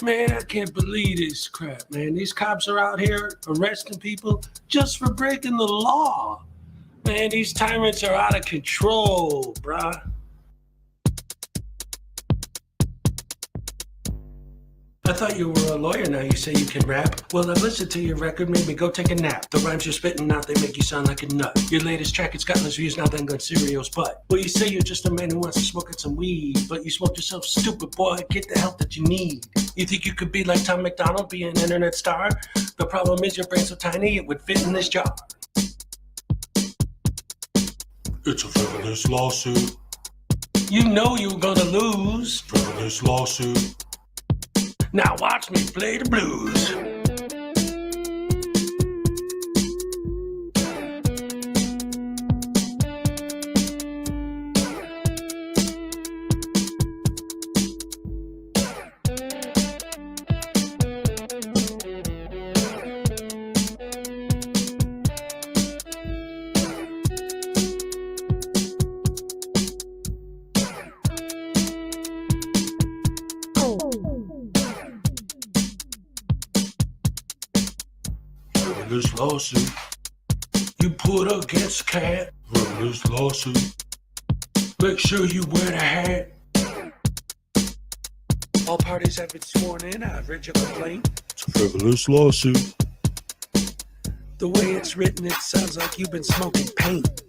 Man, I can't believe this crap, man. These cops are out here arresting people just for breaking the law. Man, these tyrants are out of control, bruh. I thought you were a lawyer. Now you say you can rap. Well, I've listened to your record. Maybe go take a nap. The rhymes you're spitting out, they make you sound like a nut. Your latest track, it's got less views now than Gun Cereal's butt. Well, you say you're just a man who wants to smoke at some weed, but you smoke yourself stupid, boy. Get the help that you need. You think you could be like Tom McDonald, be an internet star? The problem is your brain's so tiny, it would fit in this jar. It's a frivolous lawsuit. You know you were gonna lose. Frivolous lawsuit. Now watch me play the blues. Frivolous lawsuit. You put against cat. Frivolous lawsuit. Make sure you wear the hat. All parties have been sworn in. I've read your complaint. It's a frivolous lawsuit. The way it's written, it sounds like you've been smoking paint.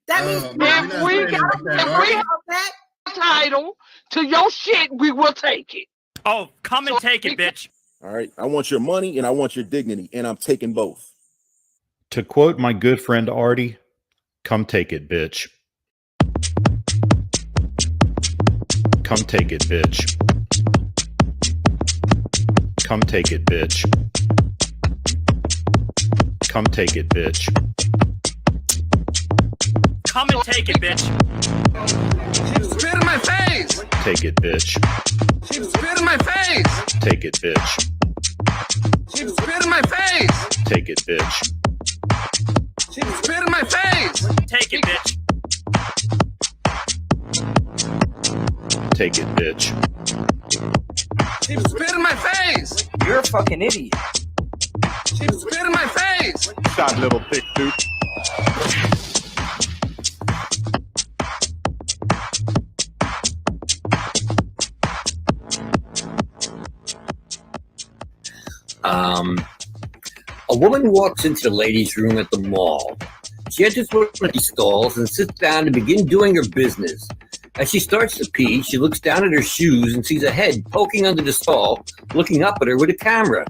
That means if we got that title to your shit, we will take it. Oh, come and take it, bitch. All right. I want your money and I want your dignity, and I'm taking both. To quote my good friend Artie, come take it, bitch. Come take it, bitch. Come take it, bitch. Come take it, bitch. Come and take it, bitch. She spit in my face. Take it, bitch. She spit in my face. Take it, bitch. She spit in my face. Take it, bitch. She spit in my face. Take it, bitch. Take it, bitch. She spit in my face. You're a fucking idiot. She spit in my face. Shot little thick dude. A woman walks into the ladies' room at the mall. She enters one of these stalls and sits down to begin doing her business. As she starts to pee, she looks down at her shoes and sees a head poking under the stall, looking up at her with a camera.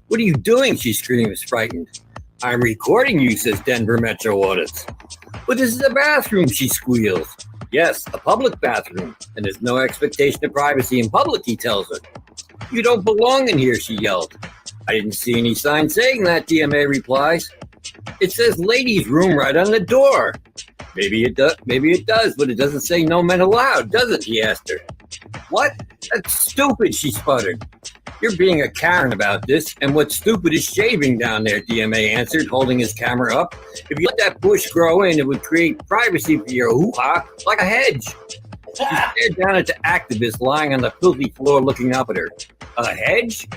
"What are you doing?" she screams, frightened. "I'm recording you," says Denver Metro Audits. "But this is a bathroom," she squeals. "Yes, a public bathroom, and there's no expectation of privacy in public," he tells her. "You don't belong in here," she yelled. "I didn't see any sign saying that," DMA replies. "It says ladies' room right on the door." Maybe it does, but it doesn't say no men allowed, does it?" he asked her. "What? That's stupid," she sputtered. "You're being a Karen about this, and what's stupid is shaving down there," DMA answered, holding his camera up. "If you let that bush grow in, it would create privacy for your hoo-ha like a hedge." She stared down at the activist lying on the filthy floor looking up at her. "A hedge?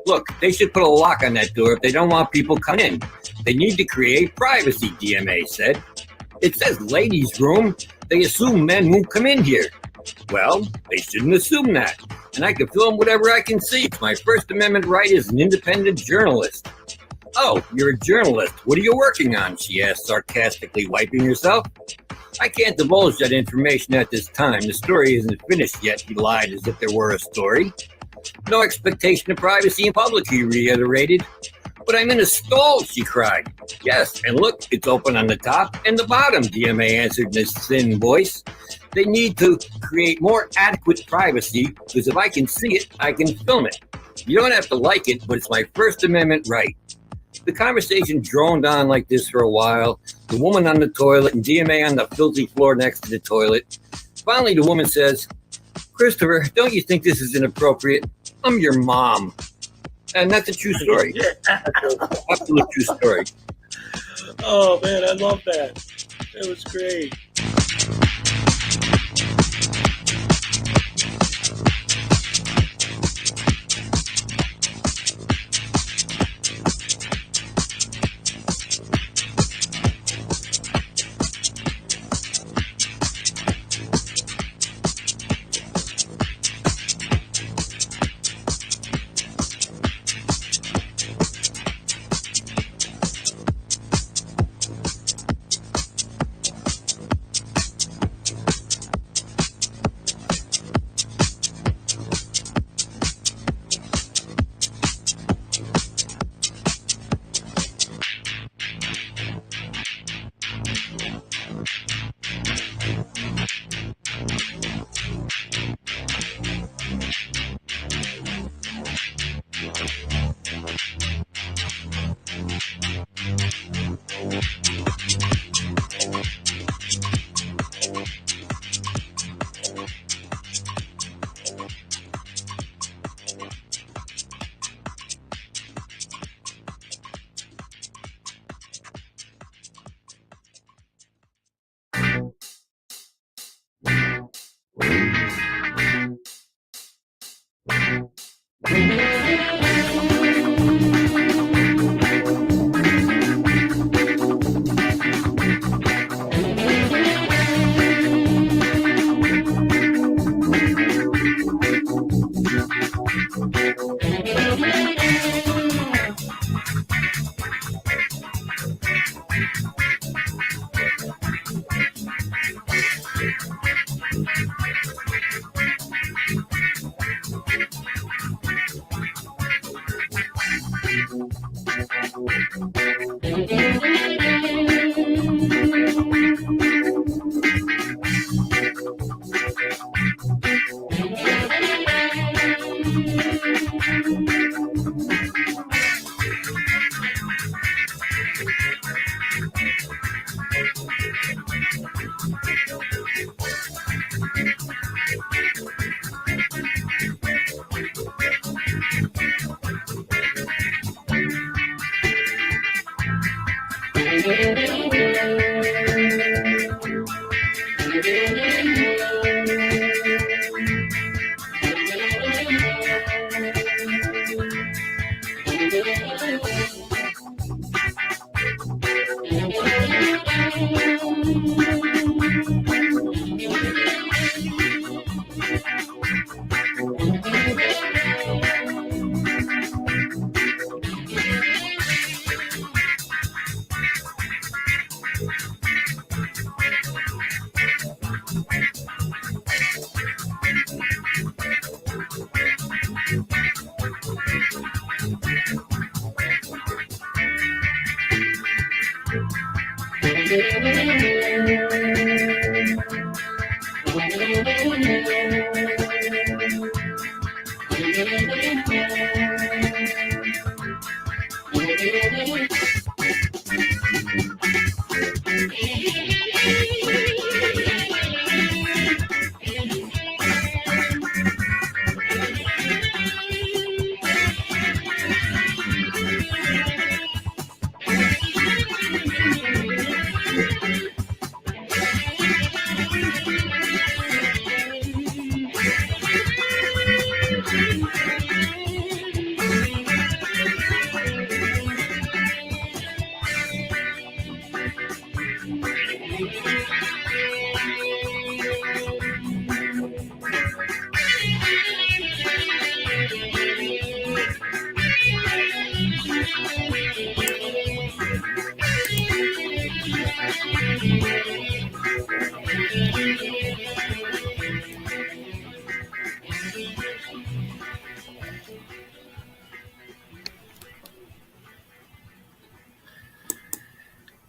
Look, they should put a lock on that door if they don't want people coming in. They need to create privacy," DMA said. "It says ladies' room. They assume men won't come in here." "Well, they shouldn't assume that. And I can film whatever I can see. It's my First Amendment right as an independent journalist." "Oh, you're a journalist. What are you working on?" she asked, sarcastically, wiping herself. "I can't divulge that information at this time. The story isn't finished yet," he lied as if there were a story. "No expectation of privacy in public," he reiterated. But I'm in a stall, she cried. Yes, and look, it's open on the top and the bottom, DMA answered in his thin voice. They need to create more adequate privacy, because if I can see it, I can film it. You don't have to like it, but it's my First Amendment right. The conversation droned on like this for a while, the woman on the toilet and DMA on the filthy floor next to the toilet. Finally, the woman says, Christopher, don't you think this is inappropriate? I'm your mom. And that's a true story. Absolute true story. Oh man, I love that. It was great.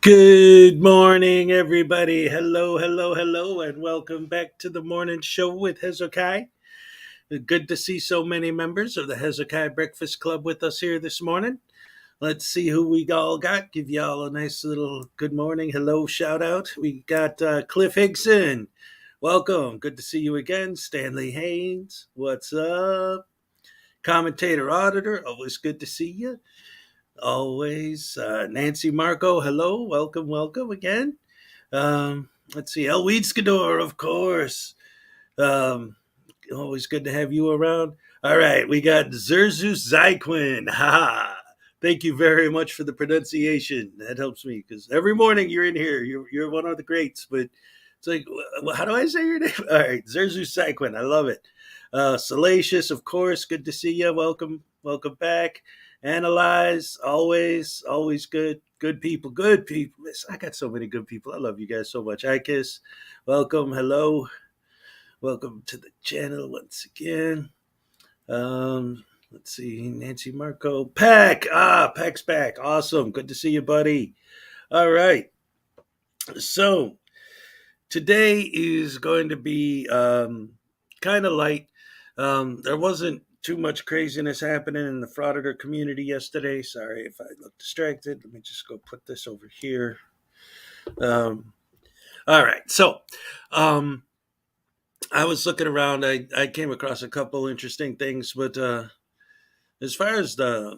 Good morning, everybody. Hello, hello, hello, and welcome back to the morning show with Hezokuai. Good to see so many members of the Hezokuai Breakfast Club with us here this morning. Let's see who we all got. Give y'all a nice little good morning, hello shout out. We got Cliff Higson. Welcome. Good to see you again. Stanley Haynes. What's up? Commentator Auditor. Always good to see you. Always. Nancy Marco. Hello. Welcome, welcome again. Let's see. El Weedskador, of course. Um, Always good to have you around. All right, we got Zerzus Zyquin. Ha! Thank you very much for the pronunciation. That helps me because every morning you're in here. You're one of the greats. But it's like, how do I say your name? All right, Zerzus Zyquin. I love it. Salacious, of course. Good to see you. Welcome, welcome back. Analyze, always good. Good people, good people. Listen, I got so many good people. I love you guys so much. Ikis, welcome, hello. Welcome to the channel once again. Let's see, Nancy Marco. Pack! Pack's back. Awesome. Good to see you, buddy. All right. So, today is going to be kind of light. There wasn't too much craziness happening in the Frauditor community yesterday. Sorry if I look distracted. Let me just go put this over here. All right. So, I was looking around. I came across a couple interesting things, but as far as the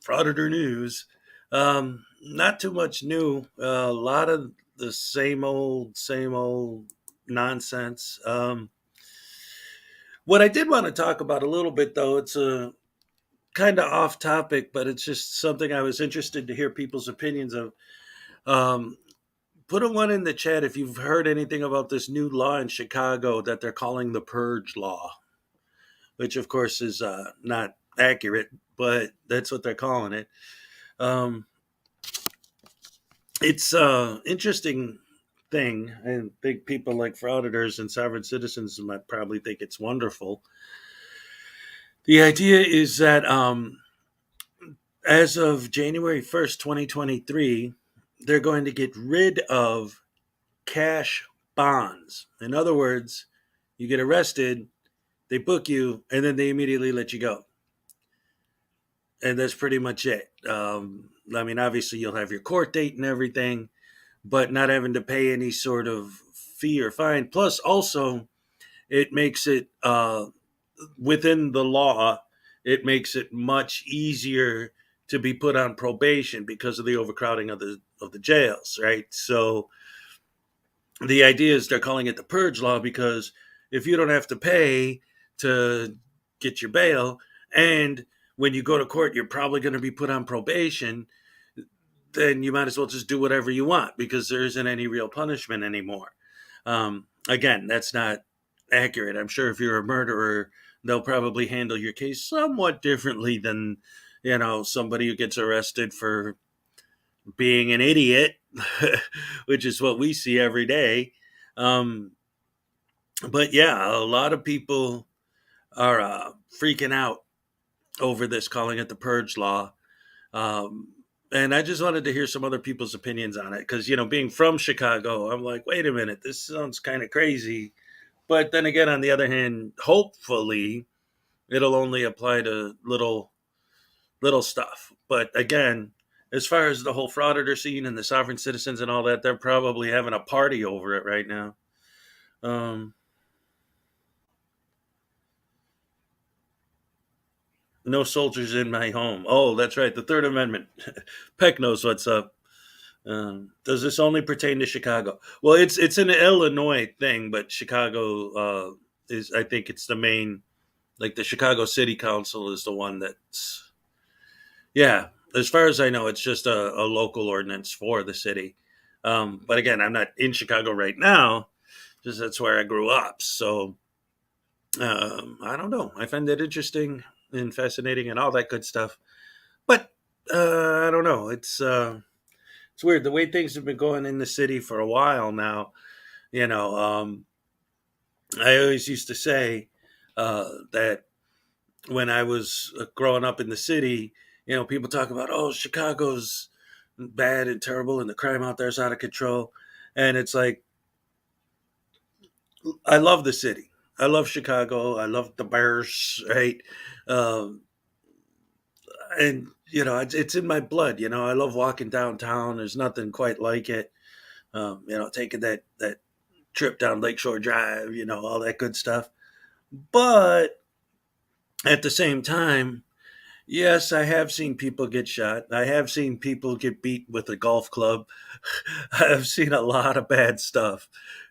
Frauditor news, not too much new. A lot of the same old nonsense. What I did want to talk about a little bit, though, it's a kind of off topic, but it's just something I was interested to hear people's opinions of. Put a one in the chat if you've heard anything about this new law in Chicago that they're calling the Purge Law, which of course is not accurate, but that's what they're calling it. It's an interesting thing. I think people like frauditors and sovereign citizens might probably think it's wonderful. The idea is that as of January 1st, 2023, they're going to get rid of cash bonds. In other words, you get arrested, they book you, and then they immediately let you go. And that's pretty much it. I mean, obviously, you'll have your court date and everything, but not having to pay any sort of fee or fine. Plus, also, it makes it within the law, it makes it much easier to be put on probation because of the overcrowding of the jails, right? So the idea is they're calling it the Purge Law because if you don't have to pay to get your bail, and when you go to court, you're probably going to be put on probation, then you might as well just do whatever you want because there isn't any real punishment anymore. Again, that's not accurate. I'm sure if you're a murderer, they'll probably handle your case somewhat differently than, somebody who gets arrested for being an idiot, which is what we see every day. But yeah, a lot of people are freaking out over this, calling it the Purge Law. And I just wanted to hear some other people's opinions on it because, being from Chicago, I'm like, wait a minute, this sounds kind of crazy. But then again, on the other hand, hopefully it'll only apply to little stuff. But again, as far as the whole frauditor scene and the sovereign citizens and all that, they're probably having a party over it right now. No soldiers in my home. Oh, that's right. The Third Amendment. Peck knows what's up. Does this only pertain to Chicago? Well, it's an Illinois thing, but Chicago is, I think it's the main, like the Chicago City Council is the one that's, yeah, as far as I know, it's just a local ordinance for the city. But again, I'm not in Chicago right now, just that's where I grew up. So I don't know. I find it interesting and fascinating and all that good stuff. But I don't know. It's weird the way things have been going in the city for a while now. I always used to say that when I was growing up in the city, people talk about, oh, Chicago's bad and terrible, and the crime out there is out of control. And it's like, I love the city. I love Chicago. I love the Bears, right? Um, and it's in my blood. I love walking downtown. There's nothing quite like it. Taking that trip down Lakeshore Drive. All that good stuff. But at the same time, yes, I have seen people get shot. I have seen people get beat with a golf club. I've seen a lot of bad stuff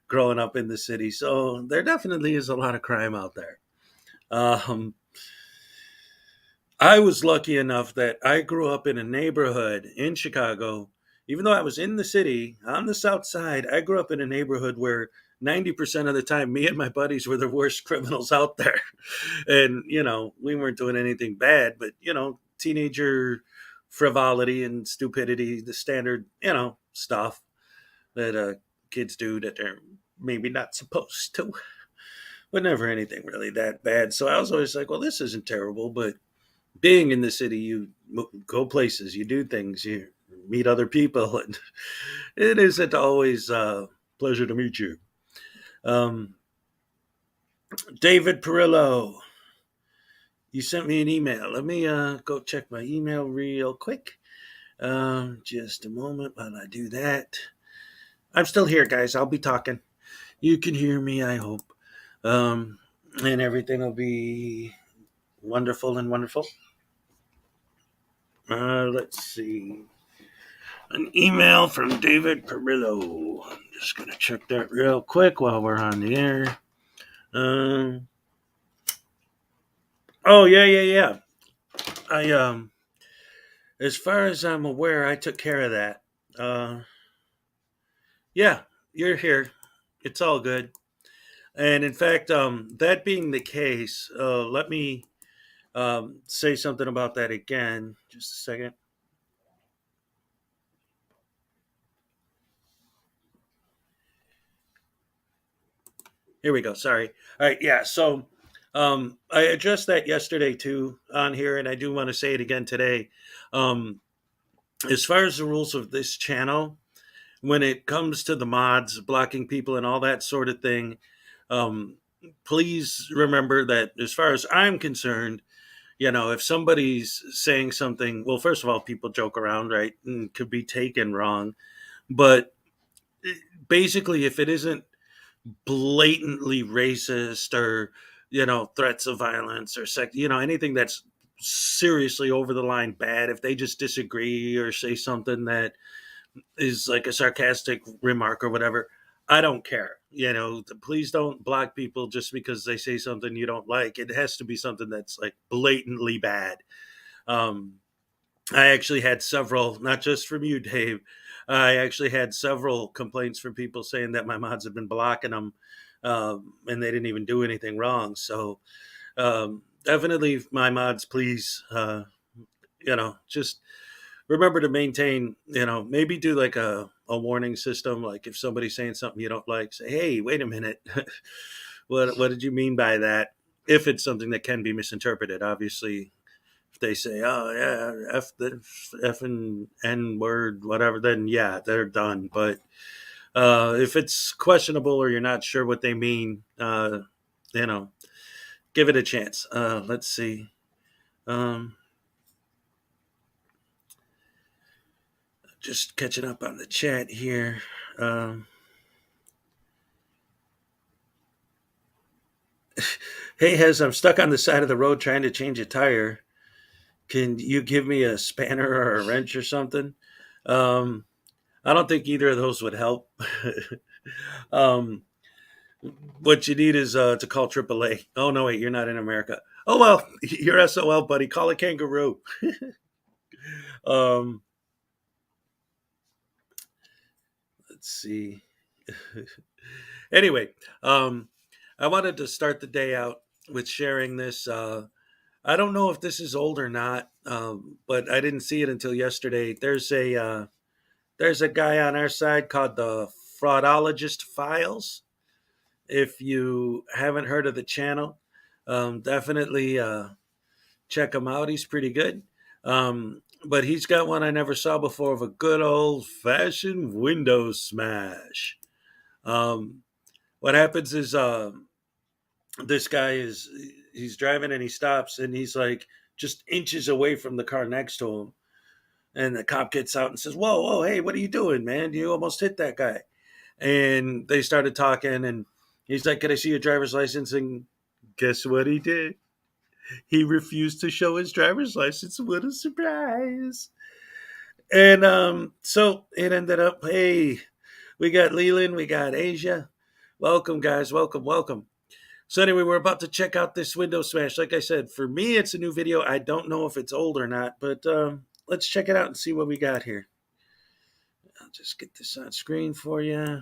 growing up in the city. So there definitely is a lot of crime out there. Um, I was lucky enough that I grew up in a neighborhood in Chicago. Even though I was in the city on the south side, I grew up in a neighborhood where 90% of the time, me and my buddies were the worst criminals out there. And, we weren't doing anything bad, but, teenager frivolity and stupidity, the standard, stuff that kids do that they're maybe not supposed to, but never anything really that bad. So I was always like, well, this isn't terrible, but being in the city, you go places, you do things, you meet other people, and it isn't always a pleasure to meet you. David Perillo, you sent me an email. Let me go check my email real quick. Just a moment while I do that. I'm still here, guys. I'll be talking. You can hear me, I hope. And everything will be wonderful and wonderful. Let's see. An email from David Perillo. I'm just going to check that real quick while we're on the air. Oh, yeah. As far as I'm aware, I took care of that. Yeah, you're here. It's all good. And in fact, that being the case, let me say something about that again. Just a second. Here we go. Sorry. All right. Yeah. So I addressed that yesterday too on here, and I do want to say it again today. As far as the rules of this channel, when it comes to the mods, blocking people, and all that sort of thing, please remember that as far as I'm concerned, if somebody's saying something, well, first of all, people joke around, right? And could be taken wrong. But basically, if it isn't blatantly racist or, threats of violence or sex, anything that's seriously over the line bad, if they just disagree or say something that is like a sarcastic remark or whatever, I don't care. Please don't block people just because they say something you don't like. It has to be something that's like blatantly bad. I actually had several, not just from you, Dave. I actually had several complaints from people saying that my mods have been blocking them, and they didn't even do anything wrong. So definitely, my mods, please, just remember to maintain, maybe do like a warning system. Like if somebody's saying something you don't like, say, hey, wait a minute. What did you mean by that? If it's something that can be misinterpreted, obviously, if they say, oh, yeah, F and N word, whatever, then yeah, they're done. But if it's questionable or you're not sure what they mean, give it a chance. Let's see. Just catching up on the chat here. Hey, Hez, I'm stuck on the side of the road trying to change a tire. Can you give me a spanner or a wrench or something? I don't think either of those would help. What you need is to call AAA. Oh, no, wait, you're not in America. Oh, well, you're SOL, buddy. Call a kangaroo. Let's see. Anyway, I wanted to start the day out with sharing this. I don't know if this is old or not, but I didn't see it until yesterday. There's a guy on our side called the Fraudologist Files. If you haven't heard of the channel, definitely check him out. He's pretty good. But he's got one I never saw before of a good old fashioned window smash. What happens is this guy he's driving and he stops and he's like just inches away from the car next to him. And the cop gets out and says, "Whoa, whoa, hey, what are you doing, man? You almost hit that guy." And they started talking, and he's like, "Can I see your driver's license?" And guess what he did? He refused to show his driver's license. What a surprise. And so it ended up, hey, we got Leland, we got Asia. Welcome, guys. Welcome, welcome. So anyway, we're about to check out this window smash. Like I said, for me, it's a new video. I don't know if it's old or not, but let's check it out and see what we got here. I'll just get this on screen for you.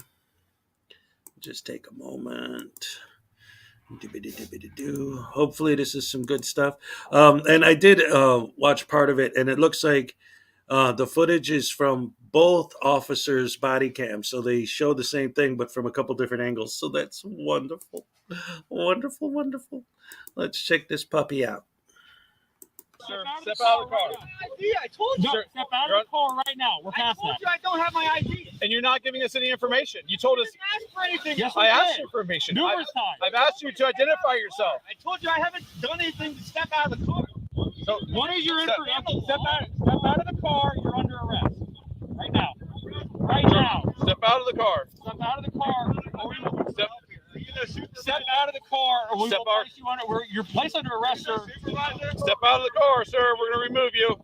Just take a moment. Hopefully this is some good stuff. And I did watch part of it, and it looks like the footage is from both officers' body cams. So they show the same thing, but from a couple different angles. So that's wonderful. Wonderful, wonderful. Let's check this puppy out. Sir, step out of the car. I told you. Step out of the car right now. We're past that. I don't have my ID. And you're not giving us any information. You told us. I didn't ask for anything. Yes, I asked you for information. Numerous times. I've asked you to identify yourself. I told you I haven't done anything to step out of the car. So What is your information? Step out of the car. You're under arrest. Right now. Right now. Step out of the car. Step out of the car. Or we will step out of the car, or we will place you under. You're placed under arrest, sir. Step out of the car, sir. We're going to remove you.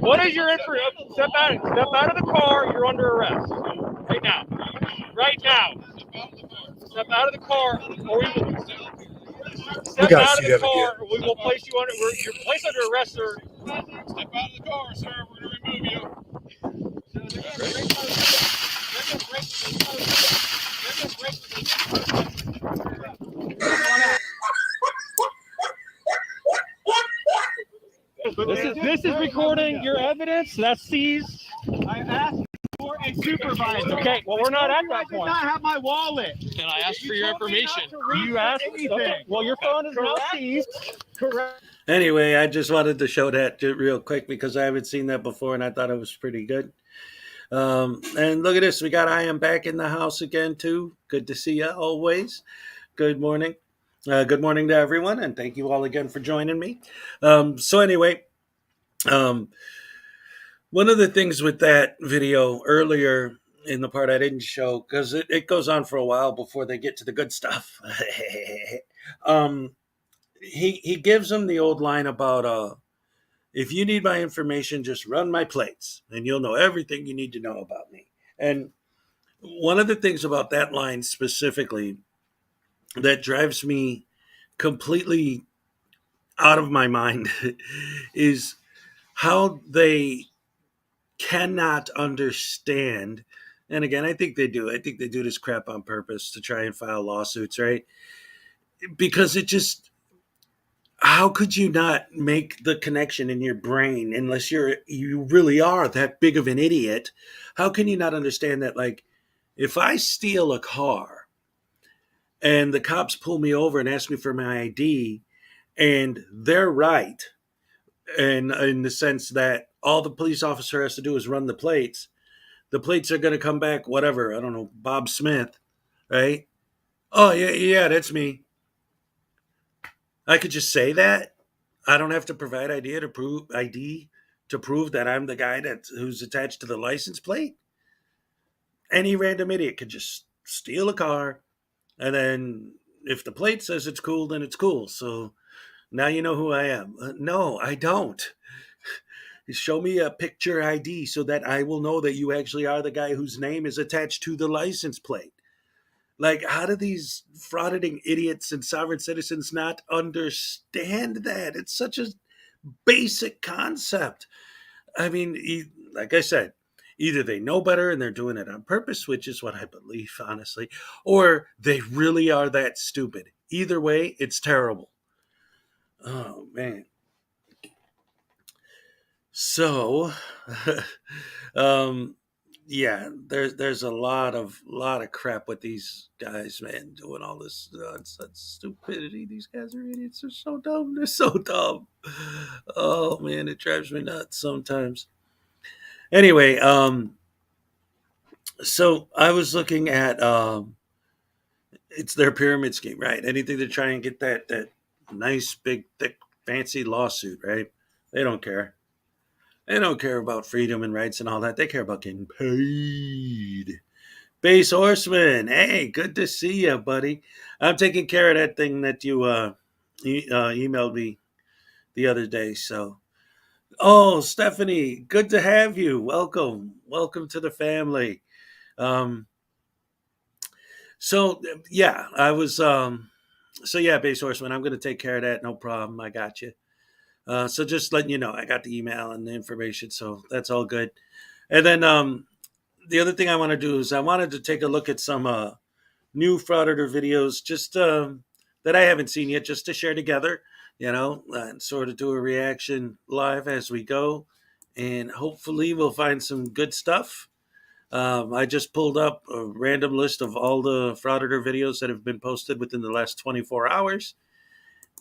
What is your information? Step out of the car. You're under arrest. Right now. Right now. Step out of the car, or we will. Step out of the car, or we will place you under. You're placed under arrest, sir. Step out of the car, sir. We're going to remove you. This is recording your evidence. That's seized. I asked for a supervisor. Okay, well, we're not at that point. I did not have my wallet. And I asked for your information. You asked anything. Okay. Well, your phone is now seized. Correct. Anyway, I just wanted to show that real quick because I haven't seen that before and I thought it was pretty good. And look at this. We got I am back in the house again, too. Good to see you always. Good morning. Good morning to everyone. And thank you all again for joining me. So anyway, one of the things with that video earlier in the part I didn't show, because it goes on for a while before they get to the good stuff. He gives them the old line about, if you need my information, just run my plates and you'll know everything you need to know about me. And one of the things about that line specifically that drives me completely out of my mind is how they cannot understand. And again, I think they do. I think they do this crap on purpose to try and file lawsuits, right? Because it just, how could you not make the connection in your brain unless you really are that big of an idiot? How can you not understand that, like, if I steal a car and the cops pull me over and ask me for my ID and they're right, and in the sense that all the police officer has to do is run the plates are going to come back, whatever, I don't know, Bob Smith, right? Oh, yeah, that's me. I could just say that. I don't have to provide ID to prove that I'm the guy who's attached to the license plate. Any random idiot could just steal a car, and then if the plate says it's cool, then it's cool. So now you know who I am. No, I don't. Show me a picture ID so that I will know that you actually are the guy whose name is attached to the license plate. Like, how do these frauditing idiots and sovereign citizens not understand that? It's such a basic concept. I mean, like I said, either they know better and they're doing it on purpose, which is what I believe, honestly, or they really are that stupid. Either way, it's terrible. Oh, man. So, yeah, there's a lot of crap with these guys, man, doing all this nonsense, stupidity. These guys are idiots. They're so dumb. They're so dumb. Oh man, it drives me nuts sometimes. Anyway, so I was looking at it's their pyramid scheme, right? Anything to try and get that nice, big, thick, fancy lawsuit, right? They don't care. They don't care about freedom and rights and all that. They care about getting paid. Base Horseman, hey, good to see you, buddy. I'm taking care of that thing that you emailed me the other day. So, oh, Stephanie, good to have you. Welcome to the family. Um, so yeah, I was. So yeah, Base Horseman, I'm going to take care of that. No problem. I got you. So just letting you know, I got the email and the information, so that's all good. And then the other thing I want to do is I wanted to take a look at some new Frauditor videos, just that I haven't seen yet, just to share together, and sort of do a reaction live as we go, and hopefully we'll find some good stuff. I just pulled up a random list of all the Frauditor videos that have been posted within the last 24 hours.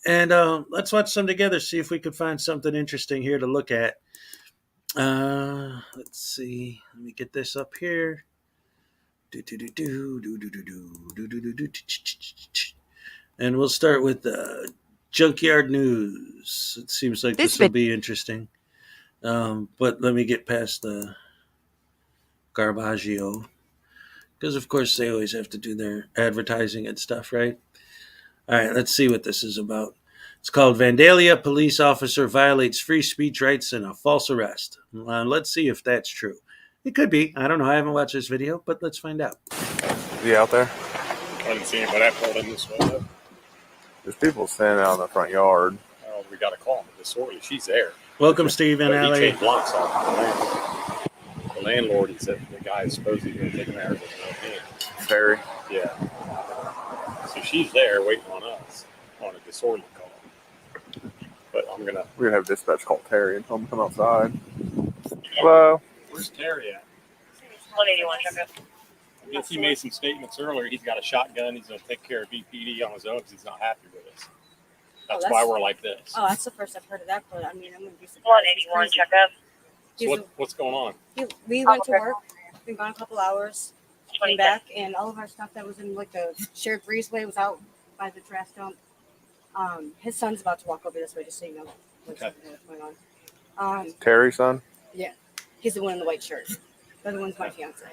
And let's watch some together, see if we can find something interesting here to look at. Let's see. Let me get this up here. And we'll start with Junkyard News. It seems like this will be interesting. But let me get past the Garbaggio. Because, of course, they always have to do their advertising and stuff, right? All right, let's see what this is about. It's called Vandalia. Police officer violates free speech rights in a false arrest. Let's see if that's true. It could be. I don't know. I haven't watched this video, but let's find out. Is he out there? I didn't see anybody. I pulled in this way. There's people standing out in the front yard. Oh, we got to call him. Disorderly. She's there. Welcome, Steve and He Allie. changed locks off the landlord. He said the guy is supposedly going to take an hour. Terry. Yeah. So she's there waiting on us on a disorderly call. But we're gonna have dispatch call Terry and tell him to come outside. Hello. Where's Terry at? 181 check. I guess he made some statements earlier. He's got a shotgun. He's going to take care of VPD on his own because he's not happy with us. That's why we're like this. Oh, that's the first I've heard of that, but I mean, I'm going to be surprised. 181 check up. So what's going on? We went to work. Been gone a couple hours. Came back, and all of our stuff that was in like the shared breezeway was out by the trash dump. His son's about to walk over this way, just so you know what's going on. Terry's son? Yeah. He's the one in the white shirt. The other one's my fiance.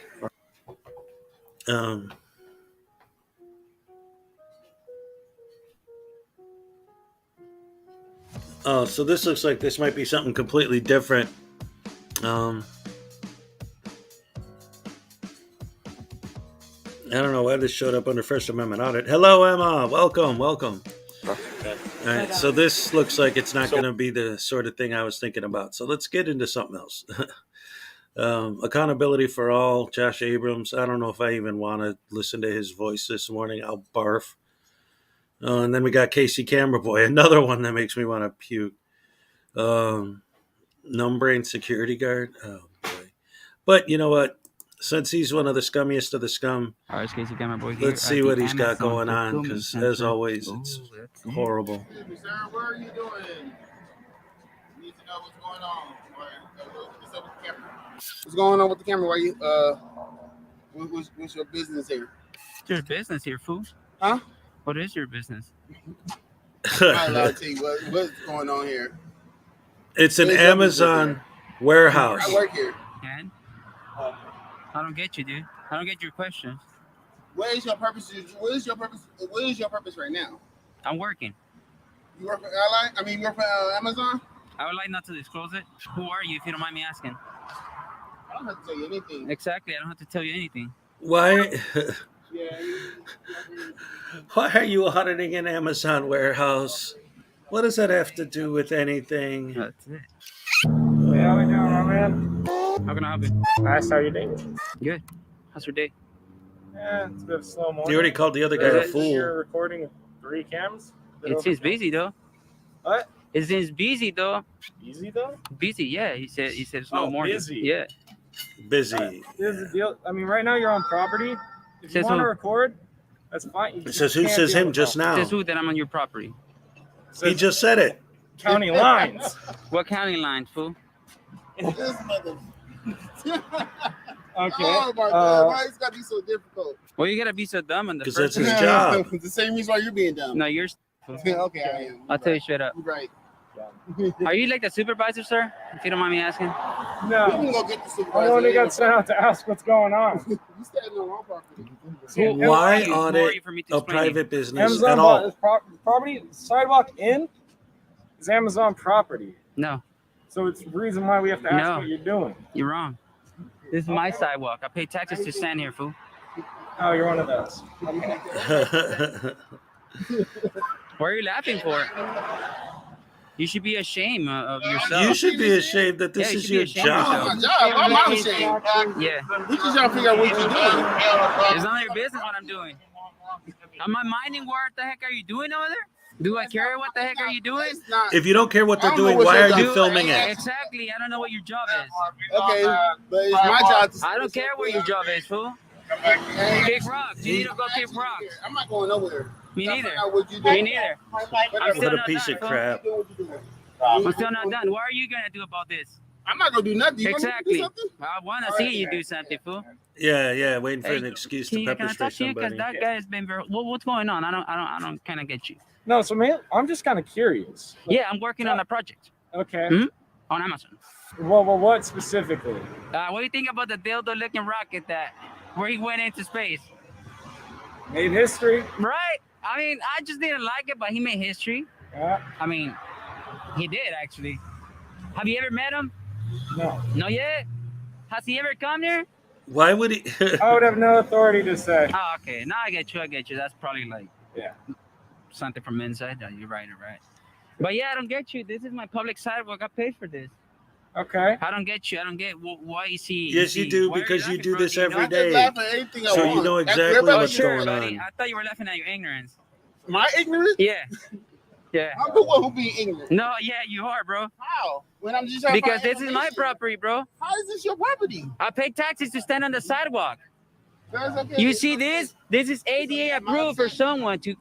Oh, so this looks like this might be something completely different. I don't know why this showed up under First Amendment audit. Hello, Emma. Welcome. All right, so this looks like it's not going to be the sort of thing I was thinking about. So let's get into something else. Accountability for all, Josh Abrams. I don't know if I even want to listen to his voice this morning. I'll barf. And then we got Casey Cameraboy, another one that makes me want to puke. Numbrain security guard. Oh, boy. But you know what? Since he's one of the scummiest of the scum, let's see what he's got going on, because as always, it's horrible. Sir, where are you doing? You need to know what's going on. What's up with the camera? What's going on with the camera? Why you what's your business here? What's your business here, fool? Huh? What is your business? I'll tell you what's going on here. It's an Amazon warehouse. I work here. And? I don't get you, dude. I don't get your question. What is your purpose? What is your purpose right now? I'm working. You work for Ally? I mean, you work for Amazon? I would like not to disclose it. Who are you, if you don't mind me asking? I don't have to tell you anything. Exactly. I don't have to tell you anything. Why? Why are you auditing an Amazon warehouse? What does that have to do with anything? That's it. Hey, how we doing, my man? How can I help you? Nice. How you doing? Good. How's your day? Yeah, it's a bit of a slow morning. You already called the other guy a fool. You're recording 3 cams? It seems busy though. What? It seems busy though. Busy though? Busy, yeah. He said slow morning. Busy. Yeah. Busy. Here's the deal. I mean, right now you're on property. If you Says want to who? record, that's fine. You It just says who can't says be on him the just property. now. Says who that I'm on your property? He just said it. County lines. What county line, fool? This mother. Okay. Oh my God! Why it's gotta be so difficult? Well, you gotta be so dumb in the 'Cause first that's his place. job. The same reason why you're being dumb. No, you're. Okay, I am. I'll tell you straight up. You're right. Are you like the supervisor, sir? If you don't mind me asking. We No. can go get the I supervisor. only got sent out to ask what's going on. You standing on our property. Why Who are audit you for me to a explain private business Amazon at bought all? this property, sidewalk in is Amazon property. No, So it's the reason why we have to ask No. what you're doing. you're wrong. This is my sidewalk. I pay taxes to stand here, fool. Oh, you're one of those. What are you laughing for? You should be ashamed of yourself. You should be ashamed that this Yeah, you is should be your ashamed of job. My job. I'm not ashamed. Yeah. We just trying to figure out what you're doing. It's none of your business what I'm doing. Am I minding what the heck are you doing over there? Do I care what the heck are you doing? It's not. If you don't care what I they're don't know doing, what why your are you job- filming it? Exactly. I don't know what your job is. Okay, but it's my job to. I don't care what your job is, fool. Kick rocks. You need to go kick rocks. I'm not going nowhere. Me Gotta neither. find out what you doing. Me neither. I'm still What a not piece done, of fool. crap. I'm still not done. What are you gonna do about this? I'm not gonna do nothing. You want me to do Exactly. something? I want to see you do something, fool. Yeah, waiting for Hey, an excuse Can to you, pepper can I spray talk to you? Because somebody. that guy has been very. What's going on? I don't kind of get you. No, so man, I'm just kind of curious. Yeah, I'm working on a project Okay. on Amazon. Well, what specifically? What do you think about the dildo-looking rocket where he went into space? Made history. Right? I mean, I just didn't like it, but he made history. Yeah. I mean, he did actually. Have you ever met him? No. No yet? Has he ever come here? Why would he? I would have no authority to say. Oh, okay. Now I get you. That's probably like Yeah. something from inside. Yeah, you're right. But yeah, I don't get you. This is my public sidewalk. I paid for this. Okay. I don't get you. I don't get why is he. Yes, you do, because you do this every I can day. laugh at anything I So want. you know That's exactly everybody what's sure. going buddy. on. I thought you were laughing at your ignorance. My ignorance? Yeah. Yeah. I'm the one who being ignorant. No, yeah, you are, bro. How? When I'm just trying to Because find this is my information. property, bro. How is this your property? I pay taxes to stand on the sidewalk. That's okay. You It's see okay. this? This is ADA approved for someone to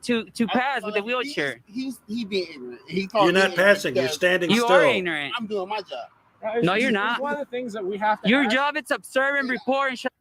pass with a wheelchair. He being ignorant. He You're called me not ignorant passing. You're because standing You still. are ignorant. I'm doing my job. No, you're It's not. one of the things that we have to Your ask. job is observe and report and shut.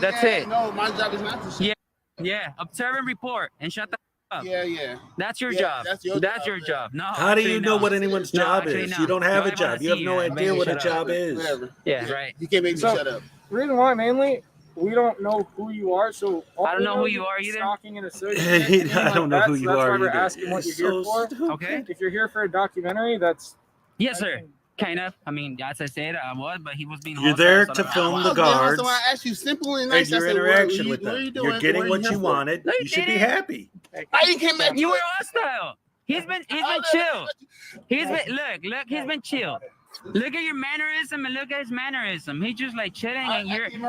That's Yeah, it. No, my job is not to. Yeah. Yeah. Observe and report and shut the up. Yeah. That's your Yeah, job. that's your That's job, your man. job. No. How do you actually, know no. what anyone's No, job actually, is? no. You don't have No, a I job. wanna You have see no you. idea what a Shut up. job is. Whatever. Yeah, right. You can't make me So- shut up. Reason why mainly we don't know who you are, so I don't know who you are either. Stalking and associating. I don't know who you that's are why we're either. asking what It's you're here so for. stupid. Okay. If you're here for a documentary, that's Yes, sir. Kind of. I mean, as I said, I was, but he was being. You're hostile, there so I to don't- film the So guards I asked you simple and and nice. I your said, interaction what with are them. you doing? You're getting Where what here you for? wanted. No, you You should be didn't. happy. Why you came back? You were hostile. He's been chill. He's been he's been chill. Look at your mannerism and look at his mannerism. He's just like chilling and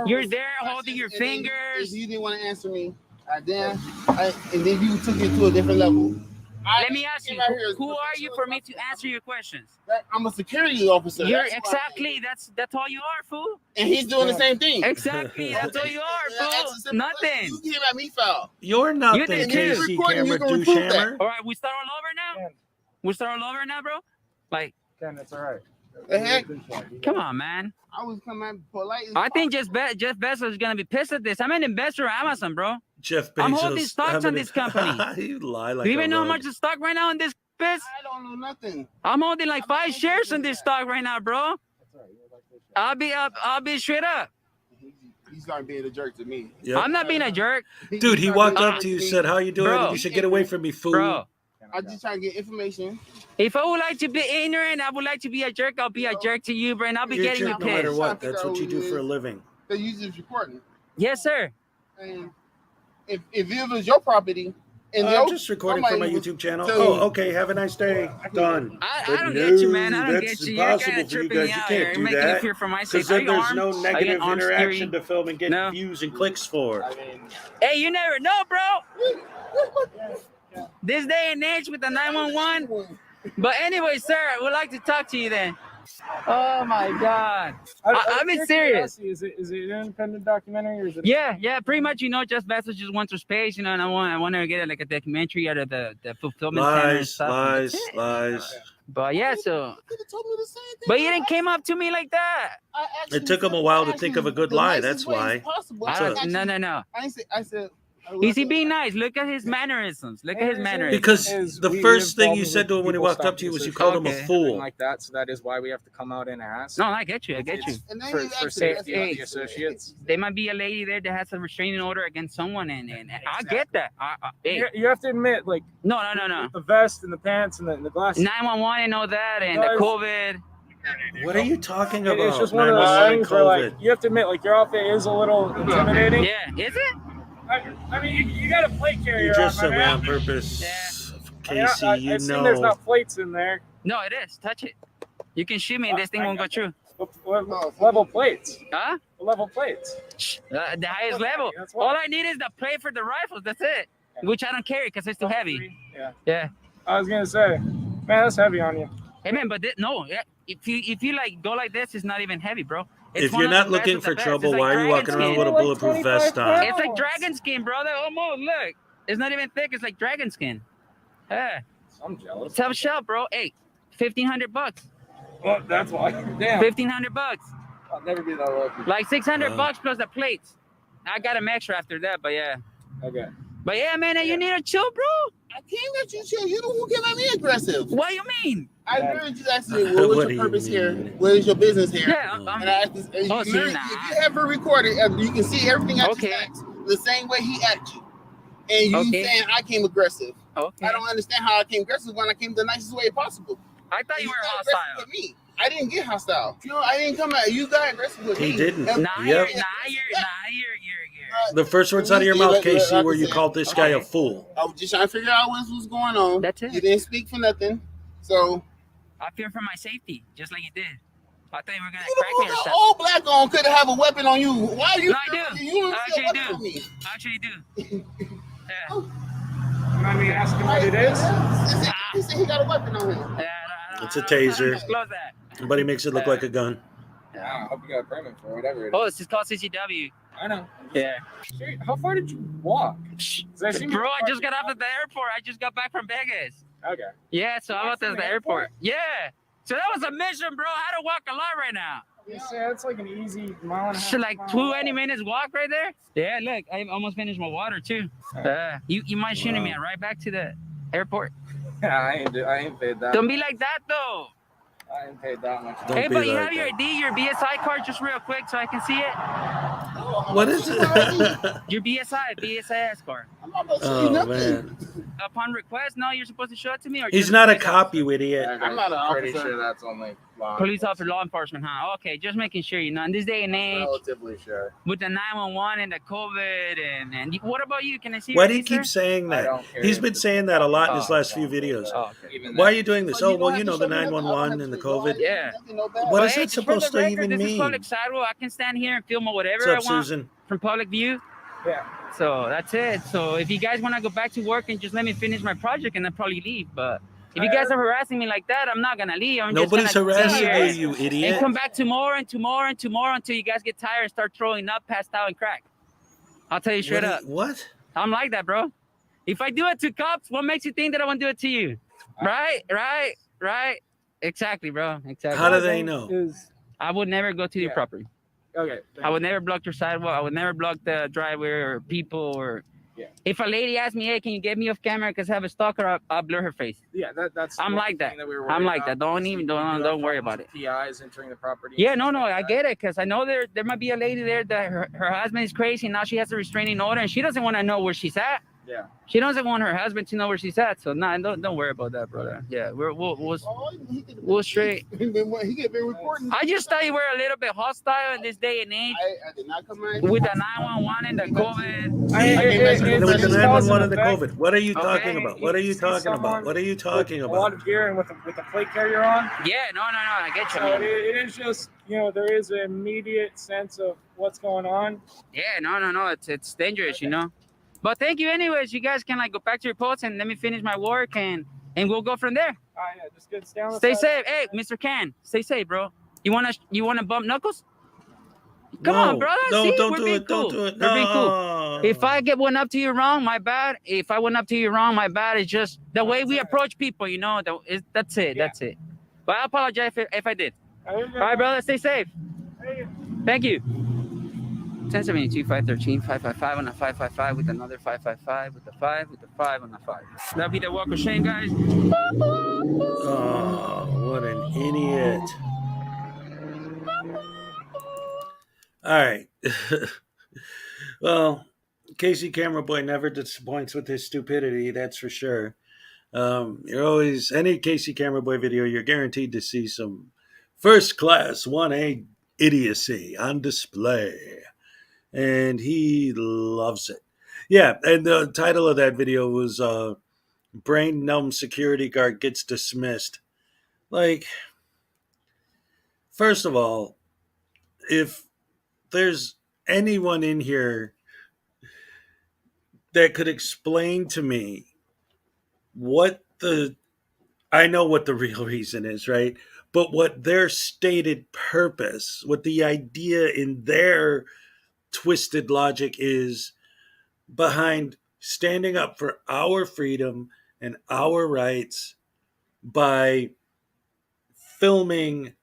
you're there holding your fingers. You didn't want to answer me. And then you took it to a different level. Let me ask you, who are you for me to answer your questions? I'm a security officer. You're That's why. exactly that's all you are, fool. And he's doing the same thing. Exactly, that's all you are, That's a fool. simple Nothing. question. You came at me foul. You're nothing, did Casey too. Camera You can reprove that. douche-hammer. All right, we start all over now. We start all over now, bro. Like, Ken, it's all right. The heck? come on, man. I was coming at polite. I think Jeff Bezos is gonna be pissed at this. I'm an investor at Amazon, bro. Jeff Bezos. I'm holding stocks on having this a- company. You lie like Do you a even know how rug. much the stock right now in this biz? I don't know nothing. I'm holding like 5 shares in this stock right now, bro. I'll be straight up. He's starting being a jerk to me. Yep. I'm not being a jerk, Dude, he walked up to you, said, "How you doing?" Bro. And you said, "Get away from me, fool." bro. I'm just trying to get information. If I would like to be ignorant, I would like to be a jerk. I'll be a jerk to you, bro, and I'll be You're a getting you jerk no matter pissed. what. That's what you do for a living. They use this recording. Yes, sir. And if it was your property, and I'm just recording for my YouTube channel. Oh, okay. Have a nice day. Done. I But don't get you, man. I don't that's get you. You're impossible kind of for you tripping guys. me You out here. can't You're do making it that. fear for my sake. Because Are then you there's armed? no Are you negative an armed interaction theory? to film and get No. views and clicks for. Hey, you never know, bro. This day and age with the 911. But anyway, sir, I would like to talk to you then. Oh my God. I'm being serious. Is it an independent documentary or is it? Yeah, pretty much. Jeff Bezos just went through space, and I want to get like a documentary out of the fulfillment center and stuff. Lies. But yeah, so. But you didn't came up to me like that. It took him a while to think of a good lie. That's why. No. I said. Is he being nice? Look at his mannerisms. Because the first thing you said to him when he walked up to you was you called him a fool. Like that, so that is why we have to come out and ask. No, I get you. For safety of the associates. There might be a lady there that has a restraining order against someone, and I get that. You have to admit, like no. The vest and the pants and the glasses. 911 and all that, and the COVID. What are you talking about? It's just one of those things where, like, you have to admit, like, your outfit is a little intimidating. Yeah, is it? I mean, you got a plate carrier. You just said on purpose. Yeah. Casey, I assume there's not plates in there. No, it is. Touch it. You can shoot me and this thing won't go through. What level plates? Huh? What level plates? The highest level. All I need is the plate for the rifles. That's it. Which I don't carry because it's too heavy. Yeah. I was gonna say, man, that's heavy on you. Hey man, but if you like go like this, it's not even heavy, bro. If you're not looking for trouble, why are you walking around with a bulletproof vest on? It's like dragon skin, brother. Almost. Look, it's not even thick. It's like dragon skin. Yeah. I'm jealous. Tough shell, bro. Hey, $1,500. Well, that's why. Damn. $1,500. I'll never be that lucky. Like $600 plus the plates. I got them extra after that, but yeah. Okay. But yeah, man, you need to chill, bro. I can't let you chill. You the one getting me aggressive. What do you mean? I literally just asked you, what's your purpose here? What is your business here? Yeah. And I asked this, if you have her recorded, you can see everything I just asked. The same way he asked you. And you saying I came aggressive. Okay. I don't understand how I came aggressive when I came the nicest way possible. I thought you were hostile. With me. I didn't get hostile. You know, I didn't come at you. Got aggressive with me. He didn't. You're. The first words out of your mouth, Casey, were you called this guy a fool. I was just trying to figure out what was going on. That's it. You didn't speak for nothing. So. I fear for my safety, just like you did. I thought you were going to crack me or something. All black on could have a weapon on you. Why are you? No, I do. You I actually do. Yeah. I mean, ask him what it is. He said he got a weapon on him. It's a taser. Disclose that. But he makes it look like a gun. I hope you got a permit for whatever it is. Oh, it's called CCW. I know. Yeah. How far did you walk? Bro, I just got off at the airport. I just got back from Vegas. Okay. Yeah, so I'm at the airport. Yeah. So that was a mission, bro. I had to walk a lot right now. Yeah, it's like an easy mile and a half. Like 20 minutes walk right there. Yeah, look, I almost finished my water too. You mind shooting me right back to the airport? Yeah, I ain't paid that. Don't be like that though. I ain't paid that much. Hey, but you have your ID, your BSI card, just real quick, so I can see it. What is it? Your BSIS card. Oh man. Upon request, no, you're supposed to show it to me. Or He's not a cop, you idiot. I'm not an officer. Pretty sure that's only police officer, law enforcement, huh? Okay, just making sure, you know, in this day and age, relatively sure. with the 911 and the COVID, and what about you? Can I see? Why do you keep saying that? He's been saying that a lot in his last few videos. Why are you doing this? Oh, well, you know, the 911 and the COVID. Yeah. What is that supposed to even this mean? Is public sidewalk. I can stand here and film or whatever What's up, I want Susan? from public view. Yeah. So that's it. So if you guys want to go back to work and just let me finish my project, and then probably leave. But if you guys are harassing me like that, I'm not gonna leave. Nobody's harassing you, you idiot. And come back tomorrow and tomorrow and tomorrow until you guys get tired and start throwing up, passed out, and crack. I'll tell you straight up. What? I'm like that, bro. If I do it to cops, what makes you think that I won't do it to you? Right. Exactly, bro. Exactly. How do they know? I would never go to your property. Okay. I would never block your sidewalk. I would never block the driveway or people or. Yeah. If a lady asks me, hey, can you get me off camera because I have a stalker, I'll blur her face. Yeah, that's. I'm like that. I'm like that. Don't worry about it. PIs entering the property. Yeah, no, I get it because I know there might be a lady there that her husband is crazy and now she has a restraining order and she doesn't want to know where she's at. Yeah. She doesn't want her husband to know where she's at. So don't worry about that, brother. Yeah, we'll straight. He get been reporting. I just thought you were a little bit hostile in this day and age. I did not come right. With the 911 and the COVID. With the 911 and the COVID. What are you talking about? What are you talking about? What are you talking A lot of about? gear and with the plate carrier on. Yeah, no, I get you. So it is just, there is an immediate sense of what's going on. Yeah, no, it's dangerous, But thank you anyways. You guys can go back to your posts and let me finish my work and we'll go from there. Yeah, just stay on the Stay side. safe. Hey, Mr. Can, stay safe, bro. You wanna bump knuckles? Come on, brother. No, See, don't we're do being it. cool. Don't do it. We're being cool. No. If I get one up to you wrong, my bad. If I went up to you wrong, my bad. It's just the way we approach people, you know. That's it. That's it. But I apologize if I did. All right, brother. Stay safe. Thank you. 1072 513 555 on a 555 with another 555 with the 5 with the 5 on the 5. That'll be the walk of shame, guys. Oh, what an idiot. All right. Well, Casey Camera Boy never disappoints with his stupidity, that's for sure. You're always, any Casey Camera Boy video, you're guaranteed to see some first class 1A idiocy on display. And he loves it. Yeah, and the title of that video was Brain Numb Security Guard Gets Dismissed. Like, first of all, if there's anyone in here that could explain to me I know what the real reason is, right? But what their stated purpose, what the idea in their twisted logic is behind standing up for our freedom and our rights by filming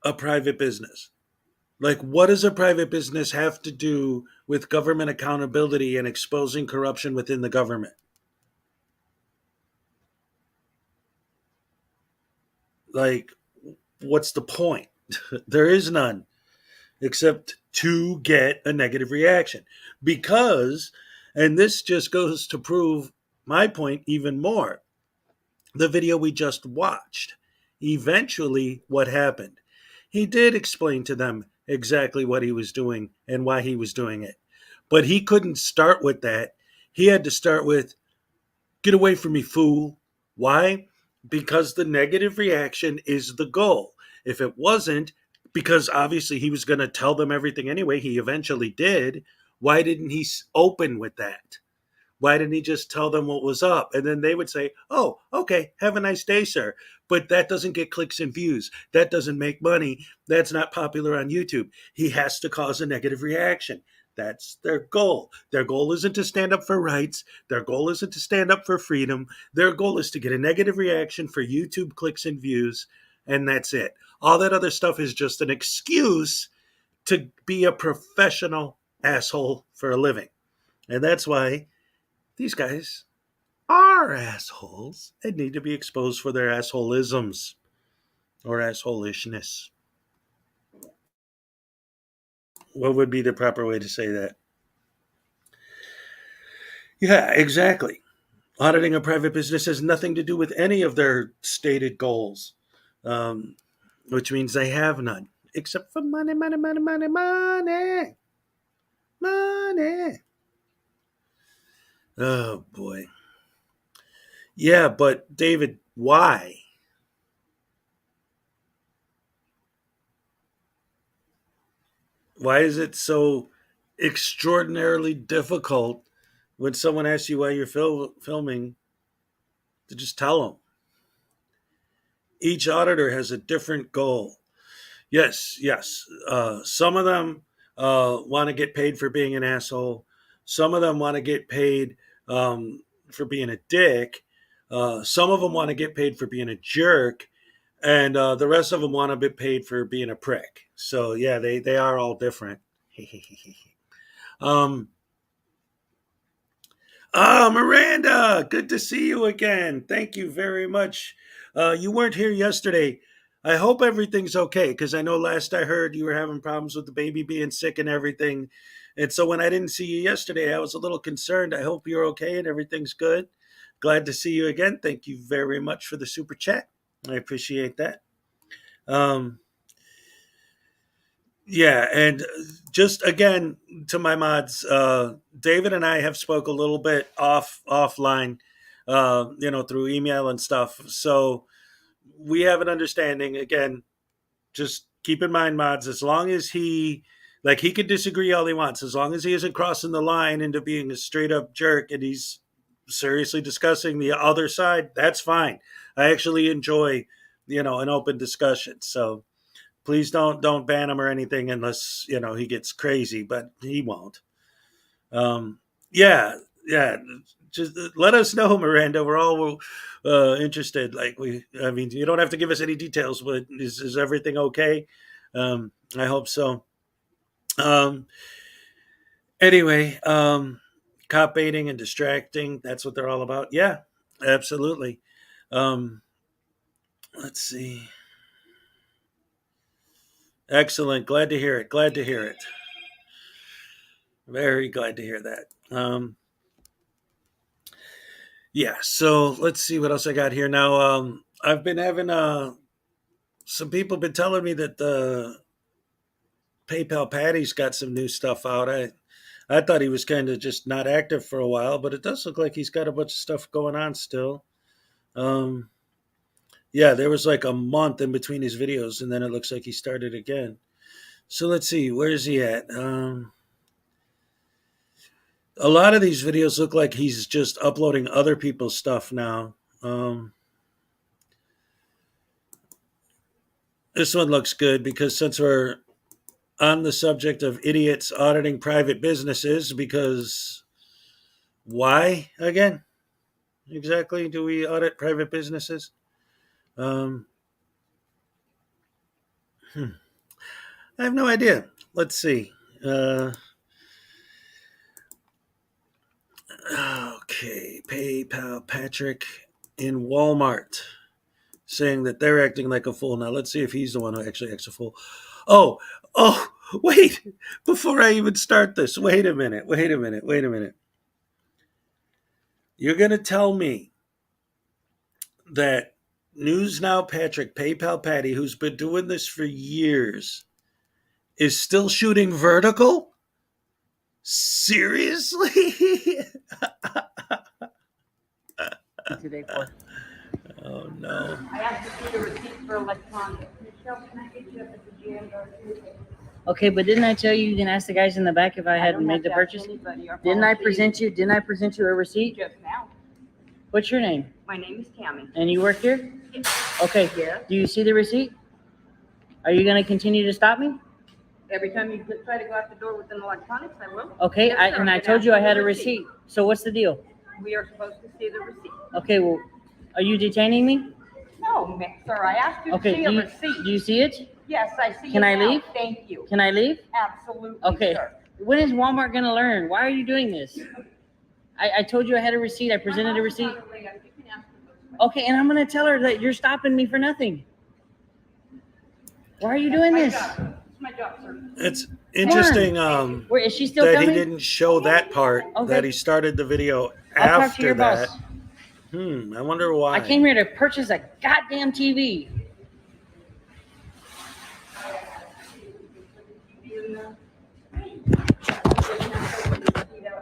a private business. Like, what does a private business have to do with government accountability and exposing corruption within the government? Like, what's the point? There is none, except to get a negative reaction. Because, and this just goes to prove my point even more, the video we just watched, eventually what happened? He did explain to them exactly what he was doing and why he was doing it. But he couldn't start with that. He had to start with, get away from me, fool. Why? Because the negative reaction is the goal. If it wasn't, because obviously he was going to tell them everything anyway, he eventually did, why didn't he open with that? Why didn't he just tell them what was up? And then they would say, oh, okay, have a nice day, sir. But that doesn't get clicks and views. That doesn't make money. That's not popular on YouTube. He has to cause a negative reaction. That's their goal. Their goal isn't to stand up for rights. Their goal isn't to stand up for freedom. Their goal is to get a negative reaction for YouTube clicks and views, and that's it. All that other stuff is just an excuse to be a professional asshole for a living. And that's why these guys are assholes and need to be exposed for their assholeisms or assholishness. What would be the proper way to say that? Yeah, exactly. Auditing a private business has nothing to do with any of their stated goals, which means they have none, except for money, money, money, money, money, money. Oh, boy. Yeah, but David, why? Why is it so extraordinarily difficult when someone asks you why you're filming to just tell them? Each auditor has a different goal. Yes. Some of them want to get paid for being an asshole. Some of them want to get paid for being a dick. Some of them want to get paid for being a jerk. And the rest of them want to be paid for being a prick. So, yeah, they are all different. Miranda, good to see you again. Thank you very much. You weren't here yesterday. I hope everything's okay, because I know last I heard you were having problems with the baby being sick and everything. And so when I didn't see you yesterday, I was a little concerned. I hope you're okay and everything's good. Glad to see you again. Thank you very much for the super chat. I appreciate that. Yeah, and just again to my mods, David and I have spoke a little bit offline, through email and stuff. So we have an understanding. Again, just keep in mind, mods, as long as he could disagree all he wants, as long as he isn't crossing the line into being a straight up jerk and he's seriously discussing the other side, that's fine. I actually enjoy an open discussion. So please don't ban him or anything unless he gets crazy, but he won't. Yeah. Just let us know, Miranda. We're all interested. I mean, you don't have to give us any details, but is everything okay? I hope so. Anyway, cop baiting and distracting, that's what they're all about. Yeah, absolutely. Let's see. Excellent. Glad to hear it. Very glad to hear that. Yeah, so let's see what else I got here. Now, I've been having some people been telling me that the PayPal Patty's got some new stuff out. I thought he was kind of just not active for a while, but it does look like he's got a bunch of stuff going on still. Yeah, there was like a month in between his videos, and then it looks like he started again. So let's see, where's he at? A lot of these videos look like he's just uploading other people's stuff now. This one looks good because since we're on the subject of idiots auditing private businesses, because why again? Exactly, do we audit private businesses? I have no idea. Let's see. Okay, PayPal Patrick in Walmart saying that they're acting like a fool. Now let's see if he's the one who actually acts a fool. Oh, wait. Before I even start this, wait a minute. You're going to tell me that News Now Patrick, PayPal Patty, who's been doing this for years, is still shooting vertical? Seriously? Today for. Oh no. I asked to see the receipt for electronics. Michelle, can I get you up at the GM? Okay, but didn't I tell you you can ask the guys in the back if I hadn't made the purchase? Didn't I present you a receipt? Just now. What's your name? My name is Tammy. And you work here? Yes. Okay. Yeah. Do you see the receipt? Are you going to continue to stop me? Every time you try to go out the door with an electronics, I will. Okay, Yes, sir. I told you I had a receipt. So what's the deal? We are supposed to see the receipt. Okay, well, are you detaining me? No, sir, I asked you to Okay, see a receipt. do you see it? Yes, I see Can it I now. leave? Thank you. Can I leave? Absolutely, Okay. sir. When is Walmart going to learn? Why are you doing this? I told you I had a receipt. I presented a receipt. Okay, and I'm going to tell her that you're stopping me for nothing. Why are you doing this? It's my job, sir. It's interesting Where, is she still that coming? he didn't show that part, Okay. that he started the video I'll talk to your after that. boss. I wonder why. I came here to purchase a goddamn TV.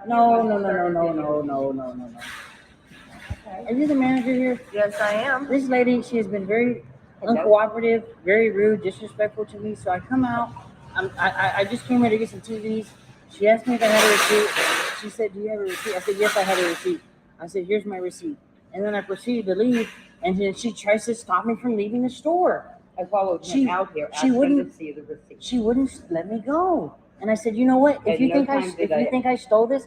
No. Are you the manager here? Yes, I am. This lady, she has been very uncooperative, very rude, disrespectful to me. So I come out. I just came here to get some TVs. She asked me if I had a receipt. She said, "Do you have a receipt?" I said, "Yes, I had a receipt." I said, "Here's my receipt." And then I proceeded to leave, and then she tries to stop me from leaving the store. I followed him out here. She wouldn't to see the receipt. She wouldn't let me go. And I said, "You know what? If At you no think time did you think I stole this,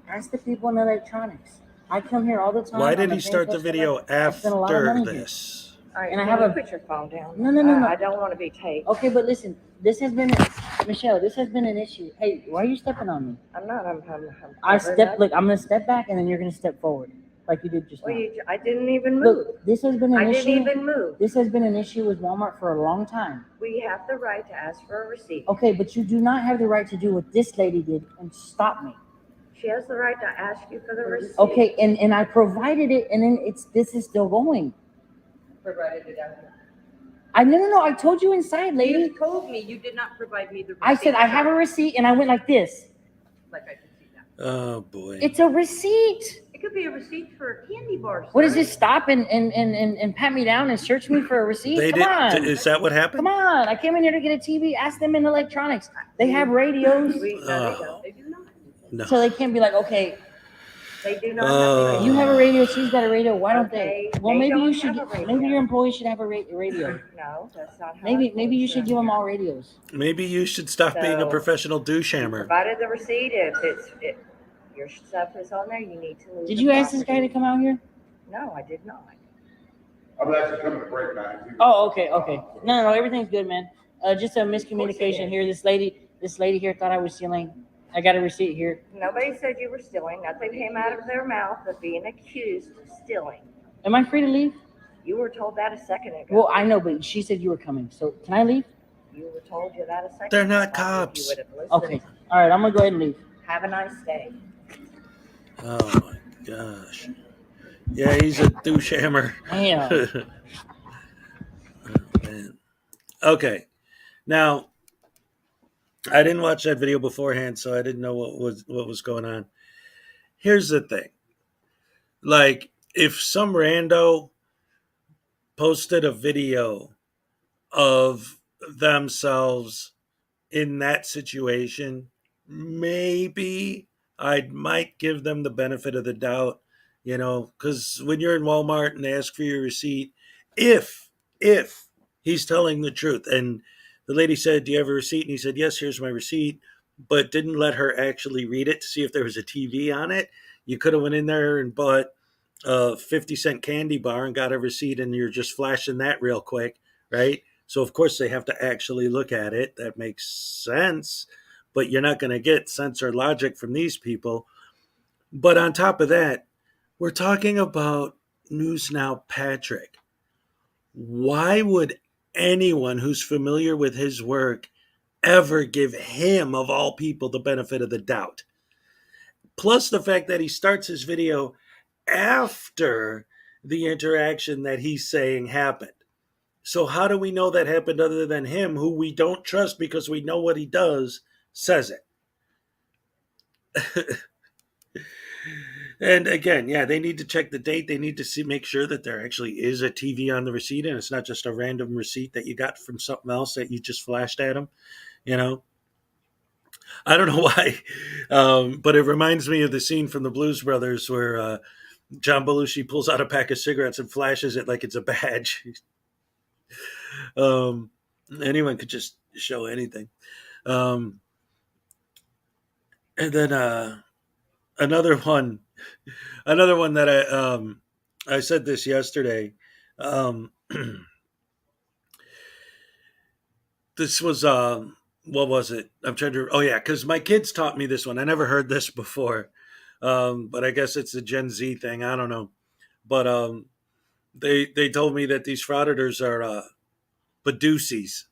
ask the people in electronics. I come here all the time." Why did I'm a he start the customer. video I spend a lot of after money here. this? All right, And I can have you a- put your phone down. No. I don't want to be taped. Okay, but listen, Michelle, this has been an issue. Hey, why are you stepping on me? I'm not. I'm Look, I'm gonna step back and then you're gonna step forward, like you did just now. I didn't even move. Look, this has been an I issue. didn't even move. This has been an issue with Walmart for a long time. We have the right to ask for a receipt. Okay, but you do not have the right to do what this lady did and stop me. She has the right to ask you for the receipt. Okay, and I provided it, and then this is still going. Provided it out here. No. I told you inside, lady. You told me you did not provide me the receipt. I said I have a receipt, and I went like this. Like I can see that. Oh boy. It's a receipt. It could be a receipt for a candy bar. What is this? Stop and pat me down and search me for a receipt? They Come on. Is that what happened? Come on. I came in here to get a TV. Ask them in electronics. They have radios. They do not. No. So they can't be like, okay, They do not have a radio. You have a radio. She's got a radio. Why don't Okay, they? Well, they maybe don't you should. have a radio. Maybe your employees should have a radio. No, that's not how Maybe it you works should around give them here. all radios. Maybe you should stop being a So, professional douche hammer. Provided the receipt, if your stuff is on there, you need to lose. Did the you ask this property. guy to come out here? No, I did not. I'm actually coming to break now. Oh, okay. No, everything's good, man. Just a miscommunication here. This lady here thought I was stealing. I got a receipt here. Nobody said you were stealing. Nothing came out of their mouth of being accused of stealing. Am I free to leave? You were told that a second ago. Well, I know, but she said you were coming. So can I leave? You were told you that a second They're ago. not If cops. you would have listened. Okay. All right. I'm gonna go ahead and leave. Have a nice day. Oh my gosh. Yeah, he's a douche hammer. Damn. Oh, man. Okay. Now, I didn't watch that video beforehand, so I didn't know what was going on. Here's the thing. Like, if some rando posted a video of themselves in that situation, maybe I might give them the benefit of the doubt, because when you're in Walmart and they ask for your receipt, if he's telling the truth, and the lady said, "Do you have a receipt?" And he said, "Yes, here's my receipt," but didn't let her actually read it to see if there was a TV on it. You could have went in there and bought a 50-cent candy bar and got a receipt, and you're just flashing that real quick, right? So, of course, they have to actually look at it. That makes sense, but you're not going to get sense or logic from these people. But on top of that, we're talking about News Now Patrick. Why would anyone who's familiar with his work ever give him, of all people, the benefit of the doubt? Plus the fact that he starts his video after the interaction that he's saying happened. So how do we know that happened other than him, who we don't trust because we know what he does, says it? And again, yeah, they need to check the date. They need to make sure that there actually is a TV on the receipt and it's not just a random receipt that you got from something else that you just flashed at them. I don't know why, but it reminds me of the scene from the Blues Brothers where John Belushi pulls out a pack of cigarettes and flashes it like it's a badge. Anyone could just show anything. And then another one that I said this yesterday. This was what was it? I'm trying to. Oh yeah, because my kids taught me this one. I never heard this before, but I guess it's a Gen Z thing. I don't know, but they told me that these frauditors are Badusies.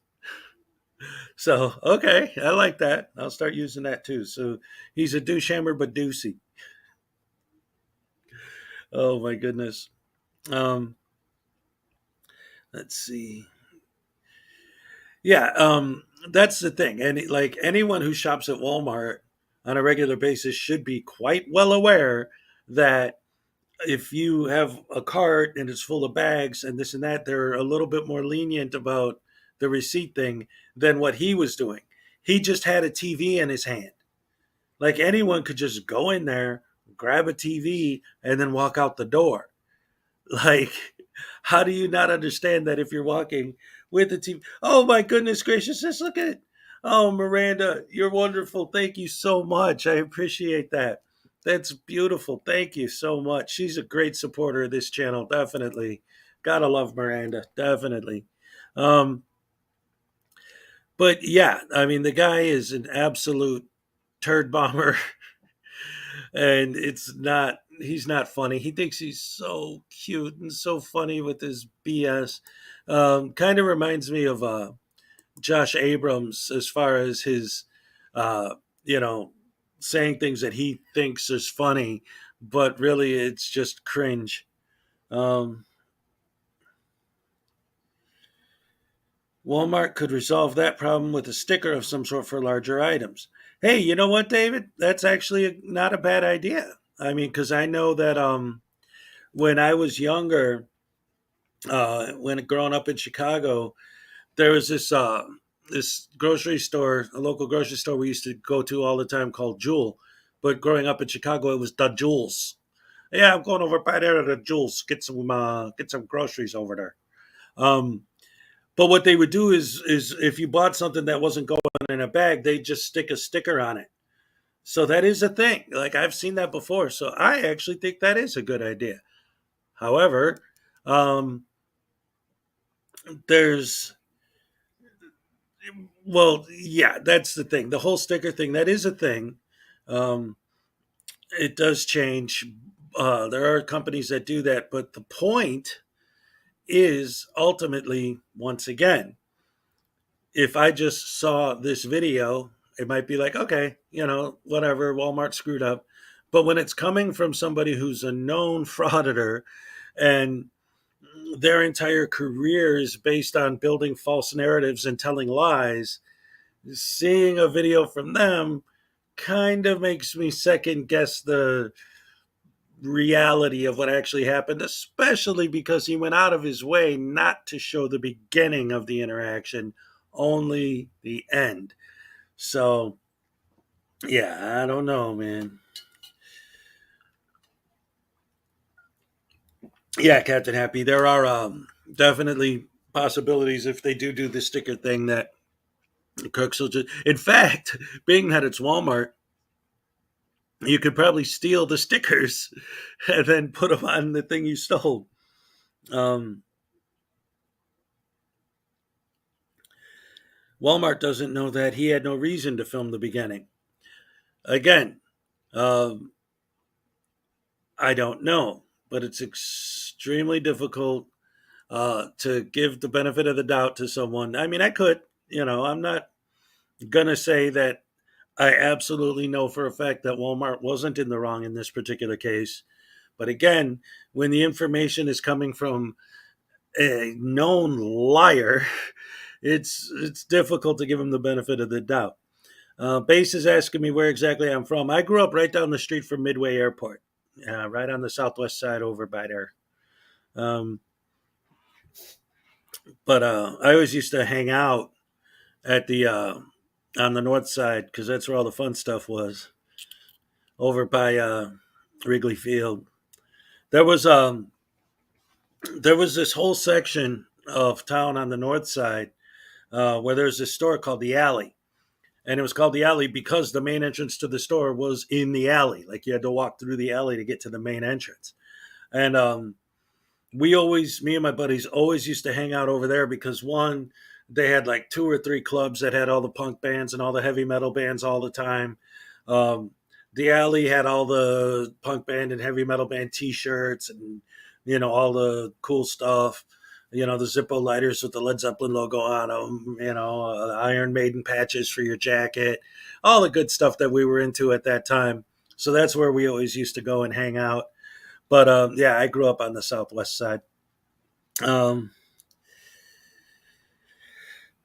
So okay, I like that. I'll start using that too. So he's a douche hammer Badusi. Oh my goodness. Let's see. Yeah, that's the thing. And like anyone who shops at Walmart on a regular basis should be quite well aware that if you have a cart and it's full of bags and this and that, they're a little bit more lenient about the receipt thing than what he was doing. He just had a TV in his hand. Like anyone could just go in there, grab a TV, and then walk out the door. Like, how do you not understand that if you're walking with the TV? Oh my goodness gracious, just look at it. Oh, Miranda, you're wonderful. Thank you so much. I appreciate that. That's beautiful. Thank you so much. She's a great supporter of this channel, definitely. Gotta love Miranda, definitely. But yeah, I mean, the guy is an absolute turd bomber. And he's not funny. He thinks he's so cute and so funny with his BS. Kind of reminds me of Josh Abrams as far as his, saying things that he thinks is funny, but really it's just cringe. Walmart could resolve that problem with a sticker of some sort for larger items. Hey, you know what, David? That's actually not a bad idea. I mean, because I know that when I was younger, when growing up in Chicago, there was this grocery store, a local grocery store we used to go to all the time called Jewel. But growing up in Chicago, it was the Jules. Yeah, I'm going over by there to the Jules, get some groceries over there. But what they would do is if you bought something that wasn't going in a bag, they just stick a sticker on it. So that is a thing. Like I've seen that before. So I actually think that is a good idea. However, there's well, yeah, that's the thing. The whole sticker thing, that is a thing. Um, it does change. There are companies that do that, but the point is ultimately, once again, if I just saw this video, it might be like, okay, whatever, Walmart screwed up. But when it's coming from somebody who's a known frauditor and their entire career is based on building false narratives and telling lies, seeing a video from them kind of makes me second guess the reality of what actually happened, especially because he went out of his way not to show the beginning of the interaction, only the end. So, yeah, I don't know, man. Yeah, Captain Happy, there are definitely possibilities if they do the sticker thing that Cooks will just. In fact, being that it's Walmart, you could probably steal the stickers and then put them on the thing you stole. Walmart doesn't know that. He had no reason to film the beginning. Again, I don't know, but it's extremely difficult to give the benefit of the doubt to someone. I mean, I could, I'm not going to say that I absolutely know for a fact that Walmart wasn't in the wrong in this particular case. But again, when the information is coming from a known liar, it's difficult to give him the benefit of the doubt. Base is asking me where exactly I'm from. I grew up right down the street from Midway Airport, right on the southwest side over by there. But I always used to hang out at the on the north side because that's where all the fun stuff was. Over by Wrigley Field, there was this whole section of town on the north side where there's this store called the Alley. And it was called the Alley because the main entrance to the store was in the alley. Like you had to walk through the alley to get to the main entrance. And me and my buddies always used to hang out over there because one, they had like 2 or 3 clubs that had all the punk bands and all the heavy metal bands all the time. The Alley had all the punk band and heavy metal band T-shirts and, all the cool stuff. The Zippo lighters with the Led Zeppelin logo on them, Iron Maiden patches for your jacket, all the good stuff that we were into at that time. So that's where we always used to go and hang out. But yeah, I grew up on the southwest side.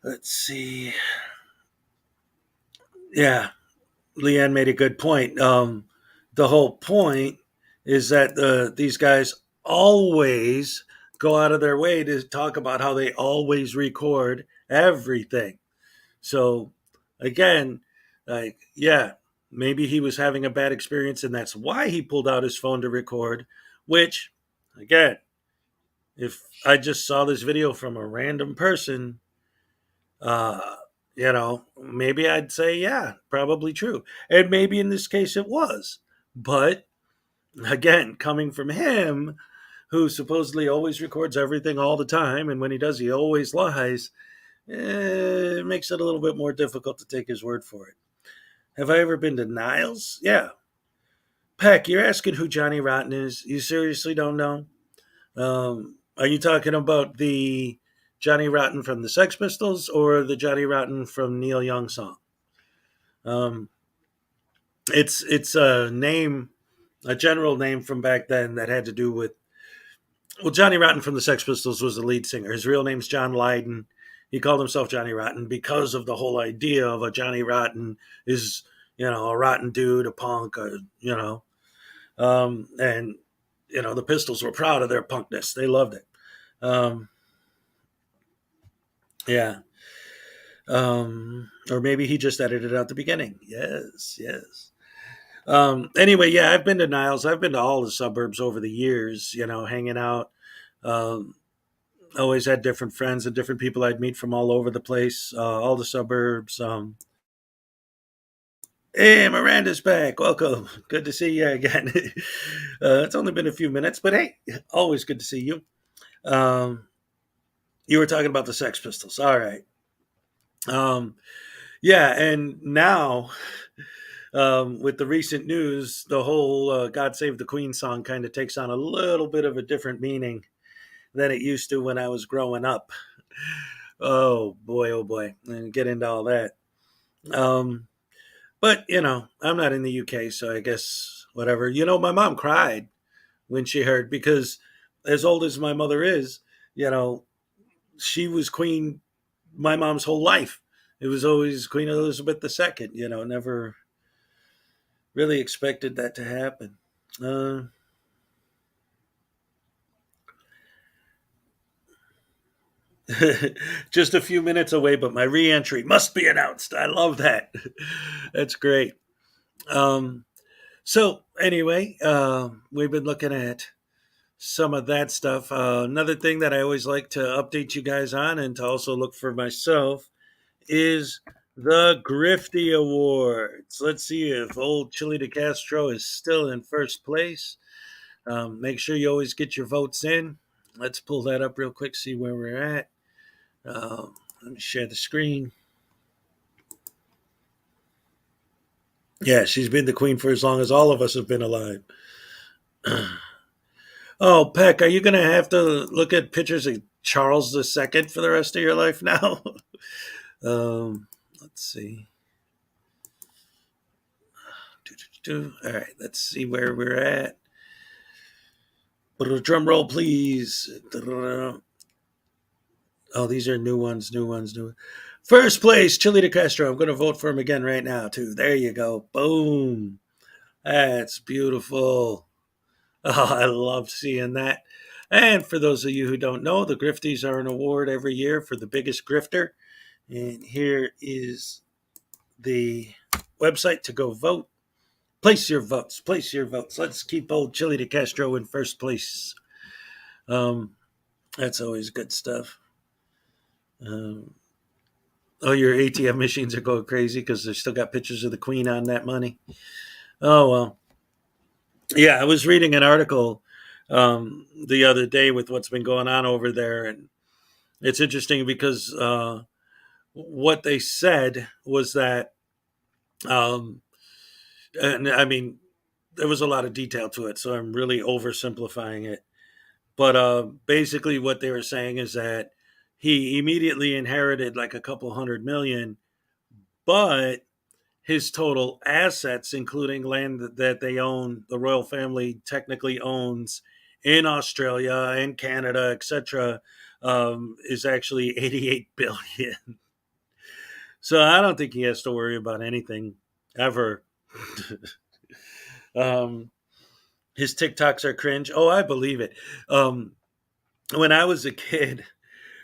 Let's see. Yeah, Leanne made a good point. The whole point is that these guys always go out of their way to talk about how they always record everything. So again, maybe he was having a bad experience and that's why he pulled out his phone to record, which again, if I just saw this video from a random person, maybe I'd say, yeah, probably true. And maybe in this case it was. But again, coming from him, who supposedly always records everything all the time, and when he does, he always lies, it makes it a little bit more difficult to take his word for it. Have I ever been to Niles? Yeah. Peck, you're asking who Johnny Rotten is. You seriously don't know? Are you talking about the Johnny Rotten from the Sex Pistols or the Johnny Rotten from Neil Young song? It's a name, a general name from back then that had to do with. Well, Johnny Rotten from the Sex Pistols was the lead singer. His real name's John Lydon. He called himself Johnny Rotten because of the whole idea of a Johnny Rotten is, a rotten dude, a punk, and the Pistols were proud of their punkness. They loved it. Yeah. Or maybe he just edited out the beginning. Yes. Anyway, yeah, I've been to Niles. I've been to all the suburbs over the years, hanging out. Um, Always had different friends and different people I'd meet from all over the place, all the suburbs. Hey, Miranda's back. Welcome. Good to see you again. It's only been a few minutes, but hey, always good to see you. You were talking about the Sex Pistols. All right. Yeah, and now with the recent news, the whole God Save the Queen song kind of takes on a little bit of a different meaning than it used to when I was growing up. Oh boy, and get into all that. But I'm not in the UK, so I guess whatever. My mom cried when she heard, because as old as my mother is, she was queen my mom's whole life. It was always Queen Elizabeth II. Never really expected that to happen. Just a few minutes away, but my re-entry must be announced. I love that. That's great. So anyway, we've been looking at some of that stuff. Another thing that I always like to update you guys on, and to also look for myself, is the Grifty Awards. Let's see if old Chili de Castro is still in first place. Make sure you always get your votes in. Let's pull that up real quick, see where we're at. Let me share the screen. Yeah, she's been the queen for as long as all of us have been alive. Oh, Peck, are you going to have to look at pictures of Charles II for the rest of your life now? Let's see. All right, let's see where we're at. Drum roll, please. Oh, these are new ones. First place, Chili de Castro. I'm going to vote for him again right now, too. There you go. Boom. That's beautiful. Oh, I love seeing that. And for those of you who don't know, the Grifties are an award every year for the biggest grifter. And here is the website to go vote. Place your votes. Let's keep old Chili de Castro in first place. That's always good stuff. Your ATM machines are going crazy because they've still got pictures of the Queen on that money. Oh, well. Yeah, I was reading an article the other day with what's been going on over there. And it's interesting because what they said was that, and I mean, there was a lot of detail to it, so I'm really oversimplifying it. But basically what they were saying is that he immediately inherited like a couple $100 million, but his total assets, including land that they own, the royal family technically owns in Australia and Canada, etc., is actually $88 billion. So I don't think he has to worry about anything ever. His TikToks are cringe. Oh, I believe it. When I was a kid,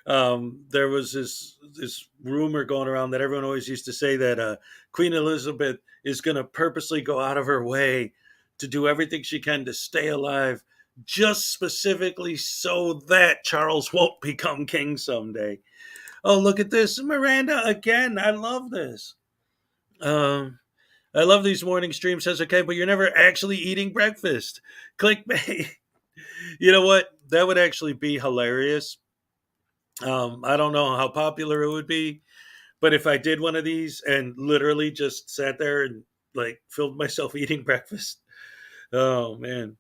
there was this rumor going around that everyone always used to say that Queen Elizabeth is going to purposely go out of her way to do everything she can to stay alive, just specifically so that Charles won't become king someday. Oh, look at this. Miranda again. I love this. I love these morning streams. Says, okay, but you're never actually eating breakfast. Clickbait. You know what? That would actually be hilarious. I don't know how popular it would be, but if I did one of these and literally just sat there and like filmed myself eating breakfast, oh man.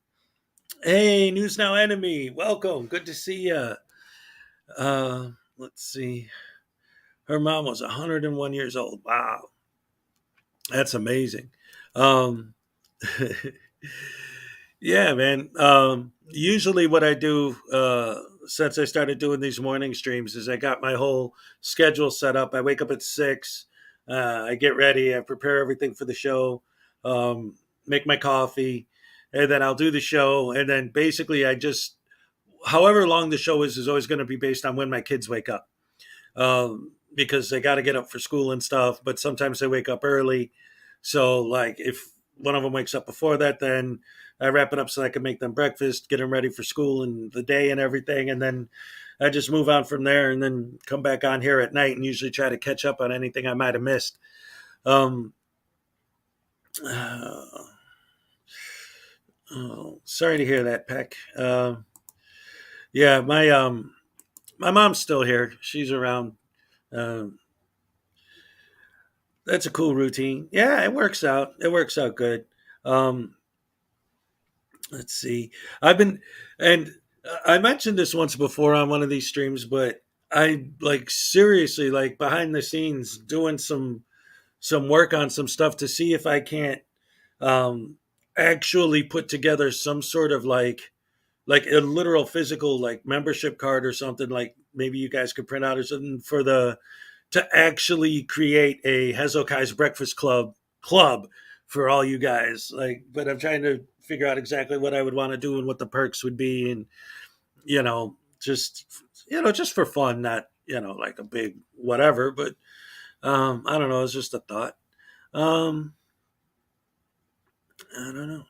Hey, News Now enemy, welcome. Good to see you. Let's see. Her mom was 101 years old. Wow, that's amazing. Yeah, man. Usually what I do since I started doing these morning streams is I got my whole schedule set up. I wake up at 6. I get ready. I prepare everything for the show, make my coffee, and then I'll do the show. And then basically I just, however long the show is always going to be based on when my kids wake up. Because they got to get up for school and stuff, but sometimes they wake up early. So like if one of them wakes up before that, then I wrap it up so I can make them breakfast, get them ready for school and the day and everything. And then I just move on from there and then come back on here at night and usually try to catch up on anything I might have missed. Sorry to hear that, Peck. Yeah, my mom's still here. She's around. That's a cool routine. Yeah, it works out. It works out good. Let's see. And I mentioned this once before on one of these streams, but I like seriously like behind the scenes doing some work on some stuff to see if I can't actually put together some sort of like a literal physical like membership card or something, like maybe you guys could print out or something to actually create a Hezokai's Breakfast Club for all you guys. Like, but I'm trying to figure out exactly what I would want to do and what the perks would be, and just for fun, not like a big whatever. But I don't know. It's just a thought. I don't know.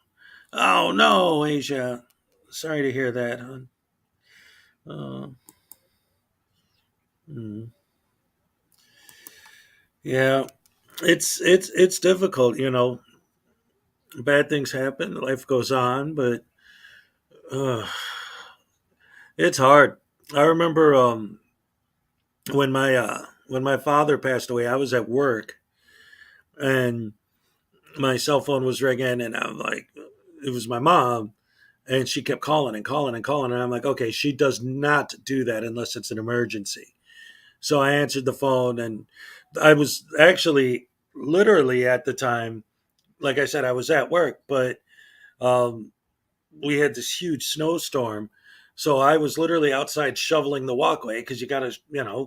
Oh no, Asia. Sorry to hear that, hon. Yeah, it's difficult, Bad things happen, life goes on, but it's hard. I remember when my father passed away, I was at work and my cell phone was ringing, and I'm like, it was my mom, and she kept calling and calling and calling, and I'm like, okay, she does not do that unless it's an emergency. So I answered the phone, and I was actually literally at the time, like I said, I was at work, but we had this huge snowstorm. So I was literally outside shoveling the walkway because you got to,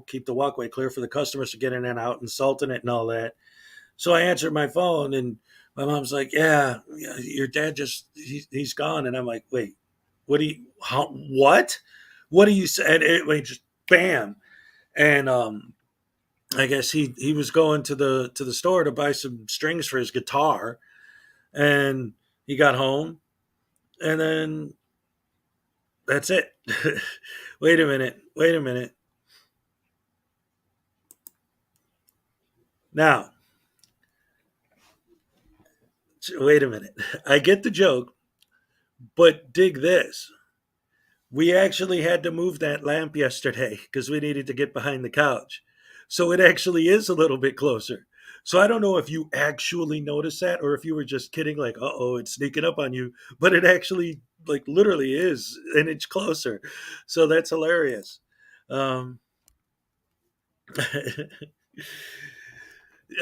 keep the walkway clear for the customers to get in and out and salting it and all that. So I answered my phone, and my mom's like, yeah, your dad he's gone. And I'm like, wait, what do you say? And it just bam. And I guess he was going to the store to buy some strings for his guitar, and he got home, and then that's it. Wait a minute. Now, wait a minute. I get the joke, but dig this. We actually had to move that lamp yesterday because we needed to get behind the couch. So it actually is a little bit closer. So I don't know if you actually noticed that or if you were just kidding, like, uh-oh, it's sneaking up on you. But it actually, like, literally is an inch closer. So that's hilarious. I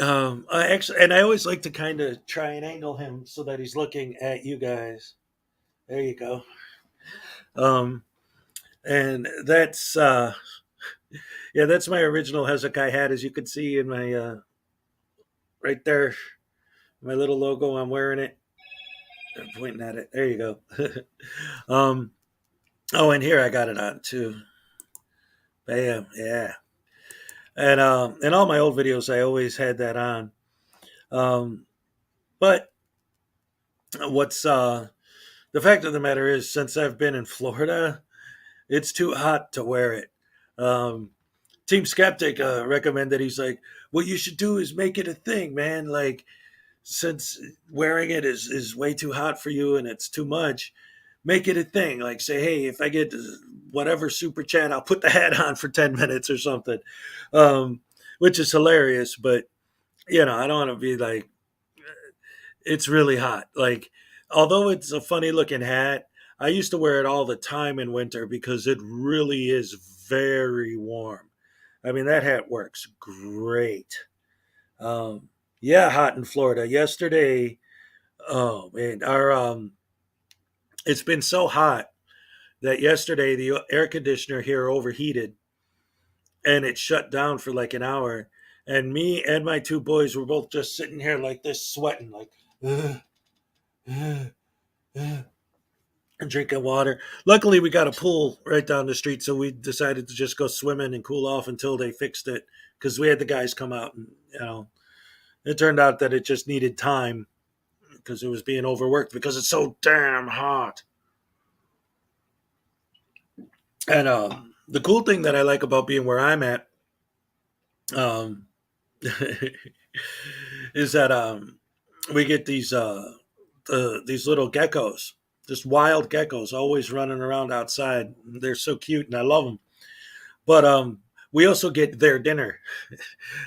always like to kind of try and angle him so that he's looking at you guys. There you go. And that's that's my original Hezokuai hat, as you can see in my right there, my little logo. I'm wearing it. I'm pointing at it. There you go. And here I got it on too. Bam, yeah. And in all my old videos, I always had that on. But what's the fact of the matter is, since I've been in Florida, it's too hot to wear it. Team Skeptic recommended, he's like, what you should do is make it a thing, man. Like, since wearing it is way too hot for you and it's too much, make it a thing. Like, say, hey, if I get whatever super chat, I'll put the hat on for 10 minutes or something, which is hilarious. But, I don't want to be like, it's really hot. Like, although it's a funny looking hat, I used to wear it all the time in winter because it really is very warm. I mean, that hat works great. Hot in Florida. Yesterday, oh man, it's been so hot that yesterday the air conditioner here overheated and it shut down for like an hour. And me and my two boys were both just sitting here like this, sweating, like, and drinking water. Luckily, we got a pool right down the street, so we decided to just go swimming and cool off until they fixed it, because we had the guys come out, and it turned out that it just needed time because it was being overworked because it's so damn hot. And the cool thing that I like about being where I'm at is that we get these little geckos, just wild geckos, always running around outside. They're so cute, and I love them. But we also get their dinner,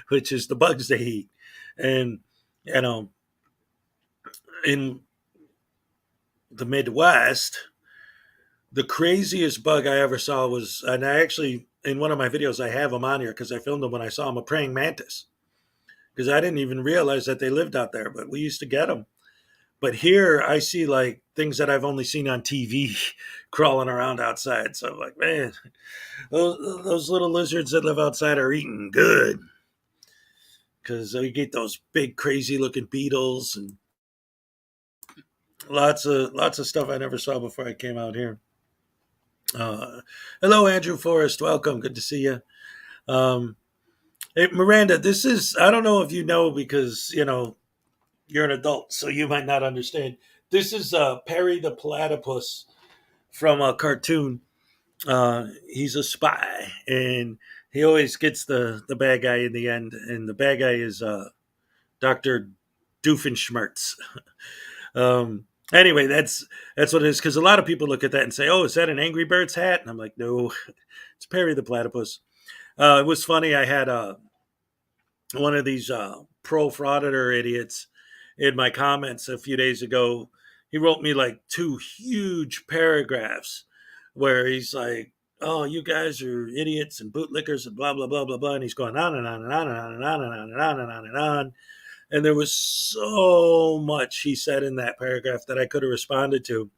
which is the bugs they eat, and in the Midwest, the craziest bug I ever saw was, and I actually, in one of my videos, I have them on here because I filmed them when I saw them, a praying mantis. Because I didn't even realize that they lived out there, but we used to get them. But here I see like things that I've only seen on TV crawling around outside. So I'm like, man, those little lizards that live outside are eating good. Because we get those big, crazy looking beetles and lots of stuff I never saw before I came out here. Hello, Andrew Forrest. Welcome. Good to see you. Hey, Miranda, this is, I don't know if you know because, you're an adult, so you might not understand. This is Perry the Platypus from a cartoon. He's a spy, and he always gets the bad guy in the end, and the bad guy is Dr. Doofenshmirtz. Anyway, that's what it is, because a lot of people look at that and say, oh, is that an Angry Birds hat? And I'm like, no, it's Perry the Platypus. It was funny. I had one of these pro frauditor idiots in my comments a few days ago. He wrote me like 2 huge paragraphs where he's like, oh, you guys are idiots and bootlickers and blah, blah, blah, blah, blah. And he's going on and on and on and on and on and on and on and on and on. And there was so much he said in that paragraph that I could have responded to.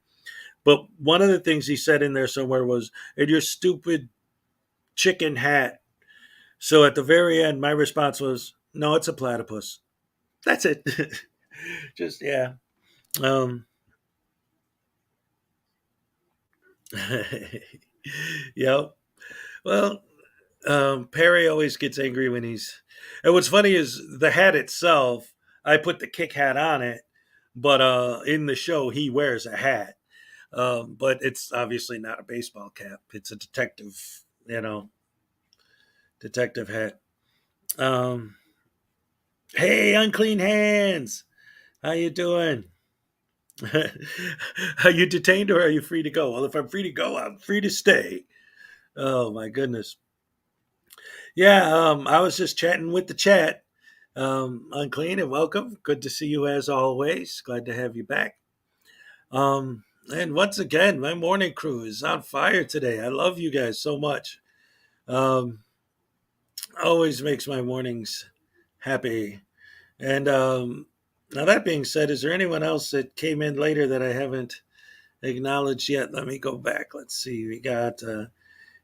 But one of the things he said in there somewhere was, and your stupid chicken hat. So at the very end, my response was, no, it's a platypus. That's it. Just, yeah. Yep. Well, Perry always gets angry when he's. And what's funny is the hat itself, I put the kick hat on it, but in the show, he wears a hat. But it's obviously not a baseball cap. It's a detective, detective hat. Hey, unclean hands. How you doing? Are you detained or are you free to go? Well, if I'm free to go, I'm free to stay. Oh my goodness. Yeah, I was just chatting with the chat. Unclean and welcome. Good to see you as always. Glad to have you back. And once again, my morning crew is on fire today. I love you guys so much. Always makes my mornings happy. And now that being said, is there anyone else that came in later that I haven't acknowledged yet? Let me go back. Let's see. We got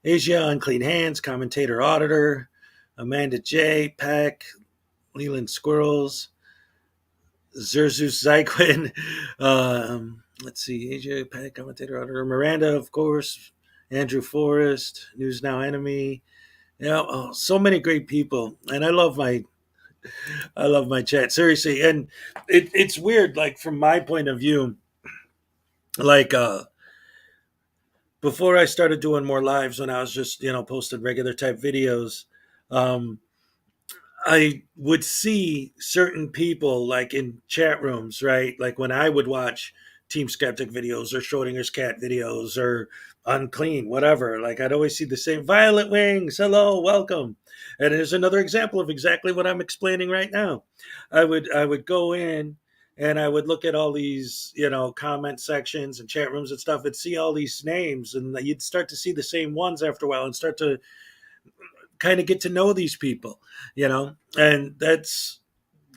Asia, Unclean Hands, Commentator Auditor, Amanda J, Pack, Leland Squirrels, Zerzus Zyquin. Let's see. Asia, Pack, Commentator Auditor, Miranda, of course, Andrew Forrest, News Now Enemy. So many great people. And I love my chat, seriously. And it's weird, like from my point of view, like before I started doing more lives, when I was just posting regular type videos, I would see certain people like in chat rooms, right? Like when I would watch Team Skeptic videos or Schrodinger's cat videos or Unclean, whatever. Like I'd always see the same Violet Wings. Hello, welcome. And here's another example of exactly what I'm explaining right now. I would go in and I would look at all these, comment sections and chat rooms and stuff and see all these names, and you'd start to see the same ones after a while and start to kind of get to know these people, and that's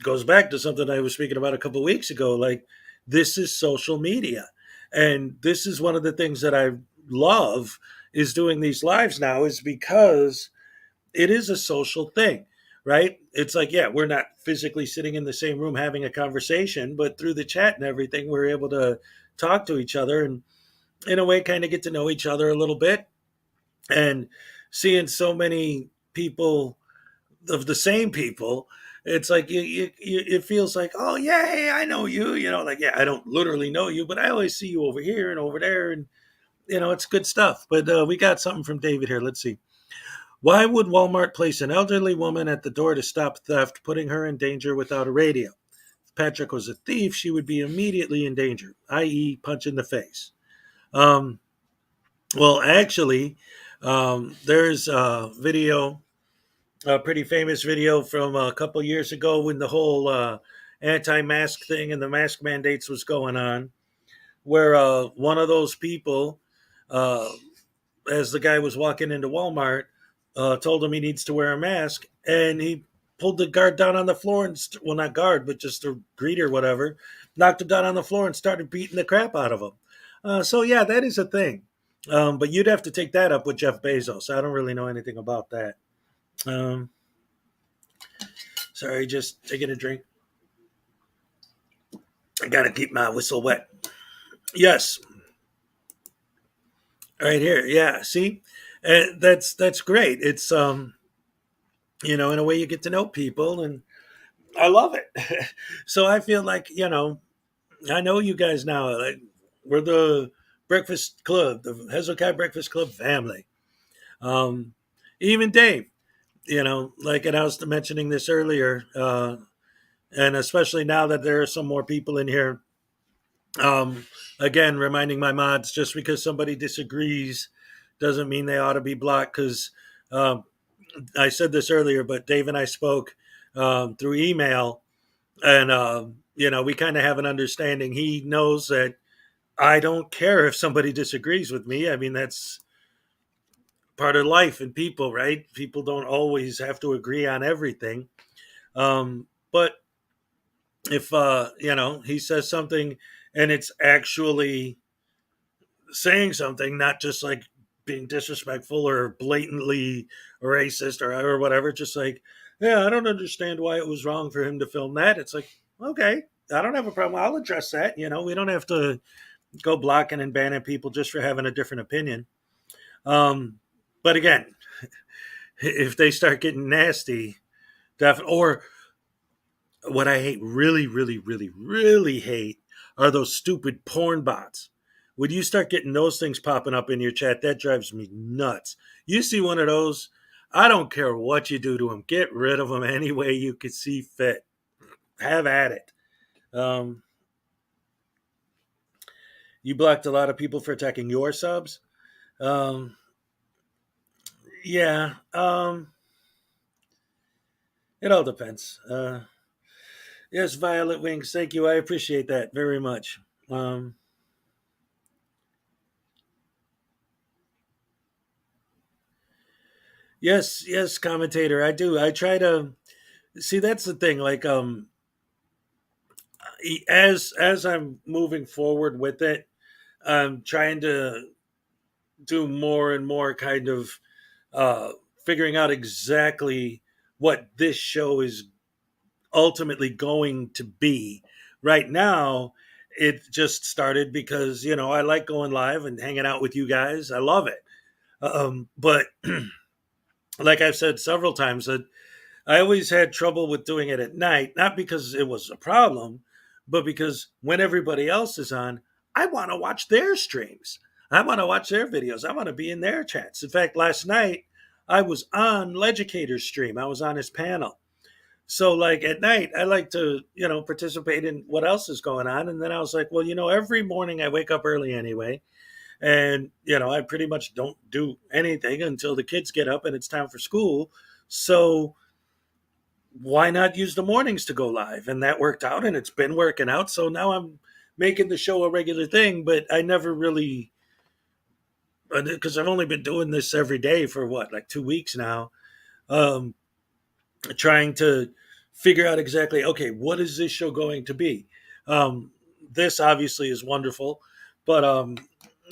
goes back to something I was speaking about a couple of weeks ago. Like, this is social media. And this is one of the things that I love is doing these lives now, is because it is a social thing, right? It's like, yeah, we're not physically sitting in the same room having a conversation, but through the chat and everything, we're able to talk to each other and in a way kind of get to know each other a little bit. And seeing so many people of the same people it's like it feels like, oh yeah, hey, I know you, like, yeah, I don't literally know you, but I always see you over here and over there, and it's good stuff. But we got something from David here. Let's see. Why would Walmart place an elderly woman at the door to stop theft, putting her in danger without a radio? If Patrick was a thief, she would be immediately in danger, i.e., punch in the face. Well, actually, there's a video, a pretty famous video from a couple years ago when the whole anti-mask thing and the mask mandates was going on, where one of those people, as the guy was walking into Walmart, told him he needs to wear a mask, and he pulled the guard down on the floor and, well, not guard, but just a greeter, whatever, knocked him down on the floor and started beating the crap out of him. So yeah, that is a thing. But you'd have to take that up with Jeff Bezos. I don't really know anything about that. Sorry, just taking a drink. I gotta keep my whistle wet. Yes. Right here. Yeah. See, that's great. It's in a way you get to know people, and I love it. So I feel like I know you guys now. Like, we're the Breakfast Club, the Hezokuai Breakfast Club family. Even Dave, like, and I was mentioning this earlier, and especially now that there are some more people in here. Again, reminding my mods, just because somebody disagrees doesn't mean they ought to be blocked. Because I said this earlier, but Dave and I spoke through email, and we kind of have an understanding. He knows that I don't care if somebody disagrees with me. I mean, that's part of life and people, right? People don't always have to agree on everything. But if he says something and it's actually saying something, not just like being disrespectful or blatantly racist or whatever, just like, yeah, I don't understand why it was wrong for him to film that. It's like, okay, I don't have a problem. I'll address that. We don't have to go blocking and banning people just for having a different opinion. But again, if they start getting nasty, or what I hate, really, really, really, really hate, are those stupid porn bots. When you start getting those things popping up in your chat, that drives me nuts. You see one of those, I don't care what you do to them. Get rid of them any way you could see fit. Have at it. You blocked a lot of people for attacking your subs. Yeah. It all depends. Yes, Violet Wings. Thank you. I appreciate that very much. Yes, commentator. I do. I try to see. That's the thing. Like, as I'm moving forward with it, I'm trying to do more and more kind of figuring out exactly what this show is ultimately going to be. Right now, it just started because I like going live and hanging out with you guys. I love it. But like I've said several times, that I always had trouble with doing it at night, not because it was a problem, but because when everybody else is on, I want to watch their streams. I want to watch their videos. I want to be in their chats. In fact, last night I was on Leducator's stream. I was on his panel. So like at night, I like to, participate in what else is going on. And then I was like, well, every morning I wake up early anyway. And, I pretty much don't do anything until the kids get up and it's time for school. So why not use the mornings to go live? And that worked out, and it's been working out. So now I'm making the show a regular thing, but I never really, because I've only been doing this every day for like 2 weeks now, trying to figure out exactly, okay, what is this show going to be? This obviously is wonderful, but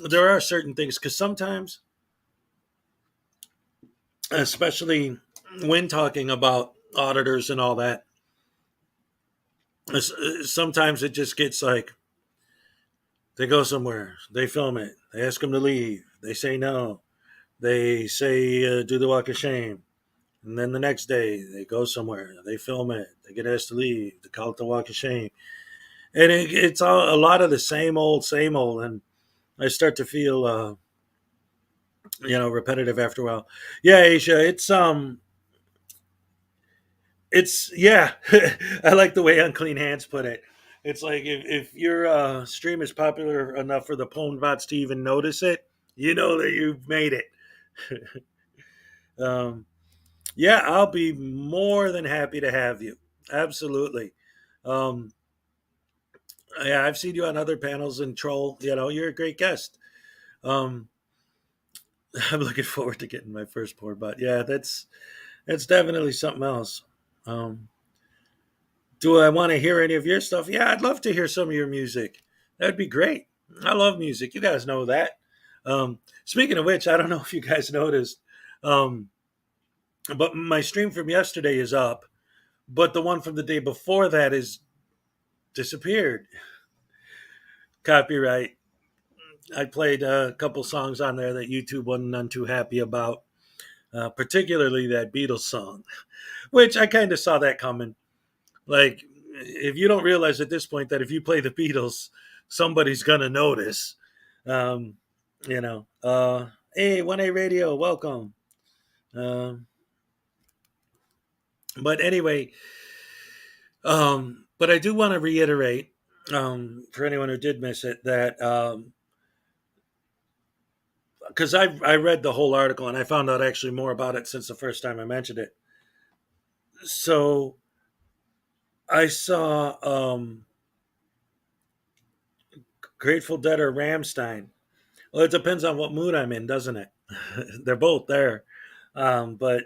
there are certain things, because sometimes, especially when talking about auditors and all that, sometimes it just gets like, they go somewhere, they film it, they ask them to leave, they say no, they say do the walk of shame, And then the next day they go somewhere, they film it, they get asked to leave, they call it the walk of shame. And it's all, a lot of the same old, and I start to feel, repetitive after a while. Yeah, Asia, it's yeah. I like the way Unclean Hands put it. It's like if your stream is popular enough for the pwn bots to even notice it, you know that you've made it. um, yeah, I'll be more than happy to have you. Absolutely. Um, yeah, I've seen you on other panels and Troll. You're a great guest. Um, I'm looking forward to getting my first pwn bot. Yeah, that's definitely something else. Um, Do I want to hear any of your stuff? Yeah, I'd love to hear some of your music. That'd be great. I love music. You guys know that. Speaking of which, I don't know if you guys noticed, um, but my stream from yesterday is up, but the one from the day before that is disappeared. Copyright. I played a couple songs on there that YouTube wasn't none too happy about, particularly that Beatles song, which I kind of saw that coming. Like, if you don't realize at this point that if you play the Beatles, somebody's gonna notice. Um, hey, 1A Radio, welcome. But anyway, but I do want to reiterate, for anyone who did miss it, that because I read the whole article and I found out actually more about it since the first time I mentioned it. So I saw Grateful Dead or Ramstein. Well, it depends on what mood I'm in, doesn't it? They're both there. But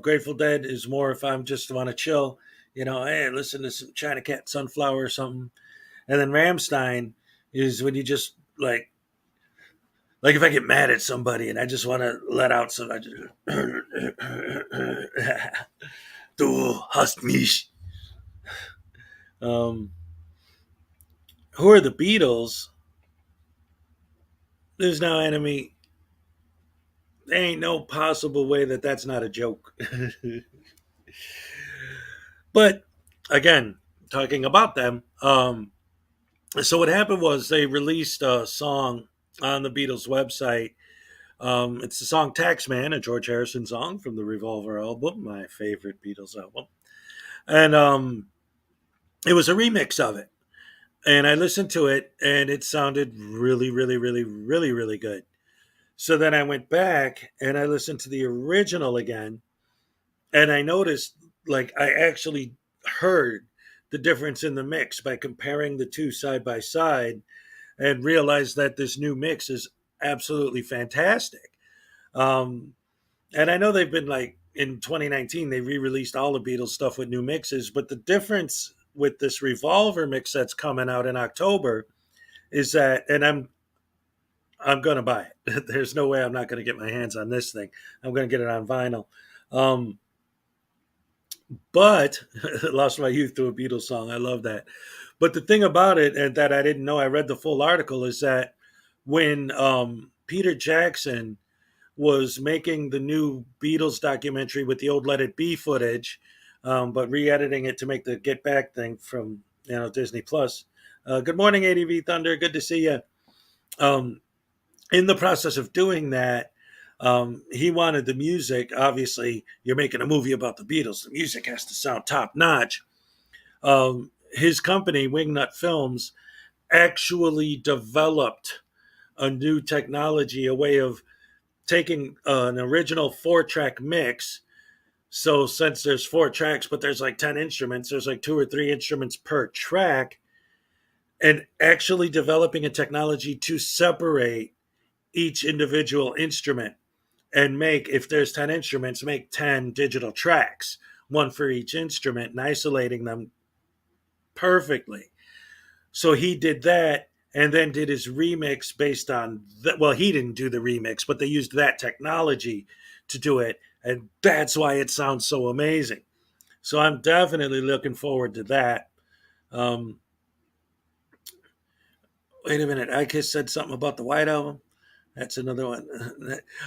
Grateful Dead is more if I'm just want to chill, hey, listen to some China Cat Sunflower or something. And then Ramstein is when you just like if I get mad at somebody and I just want to let out some, I just, du hast mich. Who are the Beatles? There's no enemy. There ain't no possible way that that's not a joke. But again, talking about them, so what happened was they released a song on the Beatles website. It's the song Taxman, a George Harrison song from the Revolver album, my favorite Beatles album. And it was a remix of it. And I listened to it, and it sounded really, really, really, really, really good. So then I went back and I listened to the original again, and I noticed, like, I actually heard the difference in the mix by comparing the two side by side, and realized that this new mix is absolutely fantastic. And I know they've been like in 2019, they re-released all the Beatles stuff with new mixes, but the difference with this Revolver mix that's coming out in October is that, and I'm going to buy it. There's no way I'm not going to get my hands on this thing. I'm going to get it on vinyl. But Lost My Youth to a Beatles song. I love that. But the thing about it, and that I didn't know, I read the full article, is that when Peter Jackson was making the new Beatles documentary with the old Let It Be footage, but re-editing it to make the Get Back thing from Disney Plus. Good morning, ADV Thunder. Good to see you. In the process of doing that, he wanted the music. Obviously, you're making a movie about the Beatles. The music has to sound top notch. His company, Wingnut Films, actually developed a new technology, a way of taking an original 4-track mix. So since there's 4 tracks, but there's like 10 instruments, there's like 2 or 3 instruments per track, and actually developing a technology to separate each individual instrument and make, if there's 10 instruments, make 10 digital tracks, one for each instrument, and isolating them perfectly. So he did that, and then did his remix based on that. Well, he didn't do the remix, but they used that technology to do it, and that's why it sounds so amazing. So I'm definitely looking forward to that. Wait a minute, I just said something about the White Album. That's another one.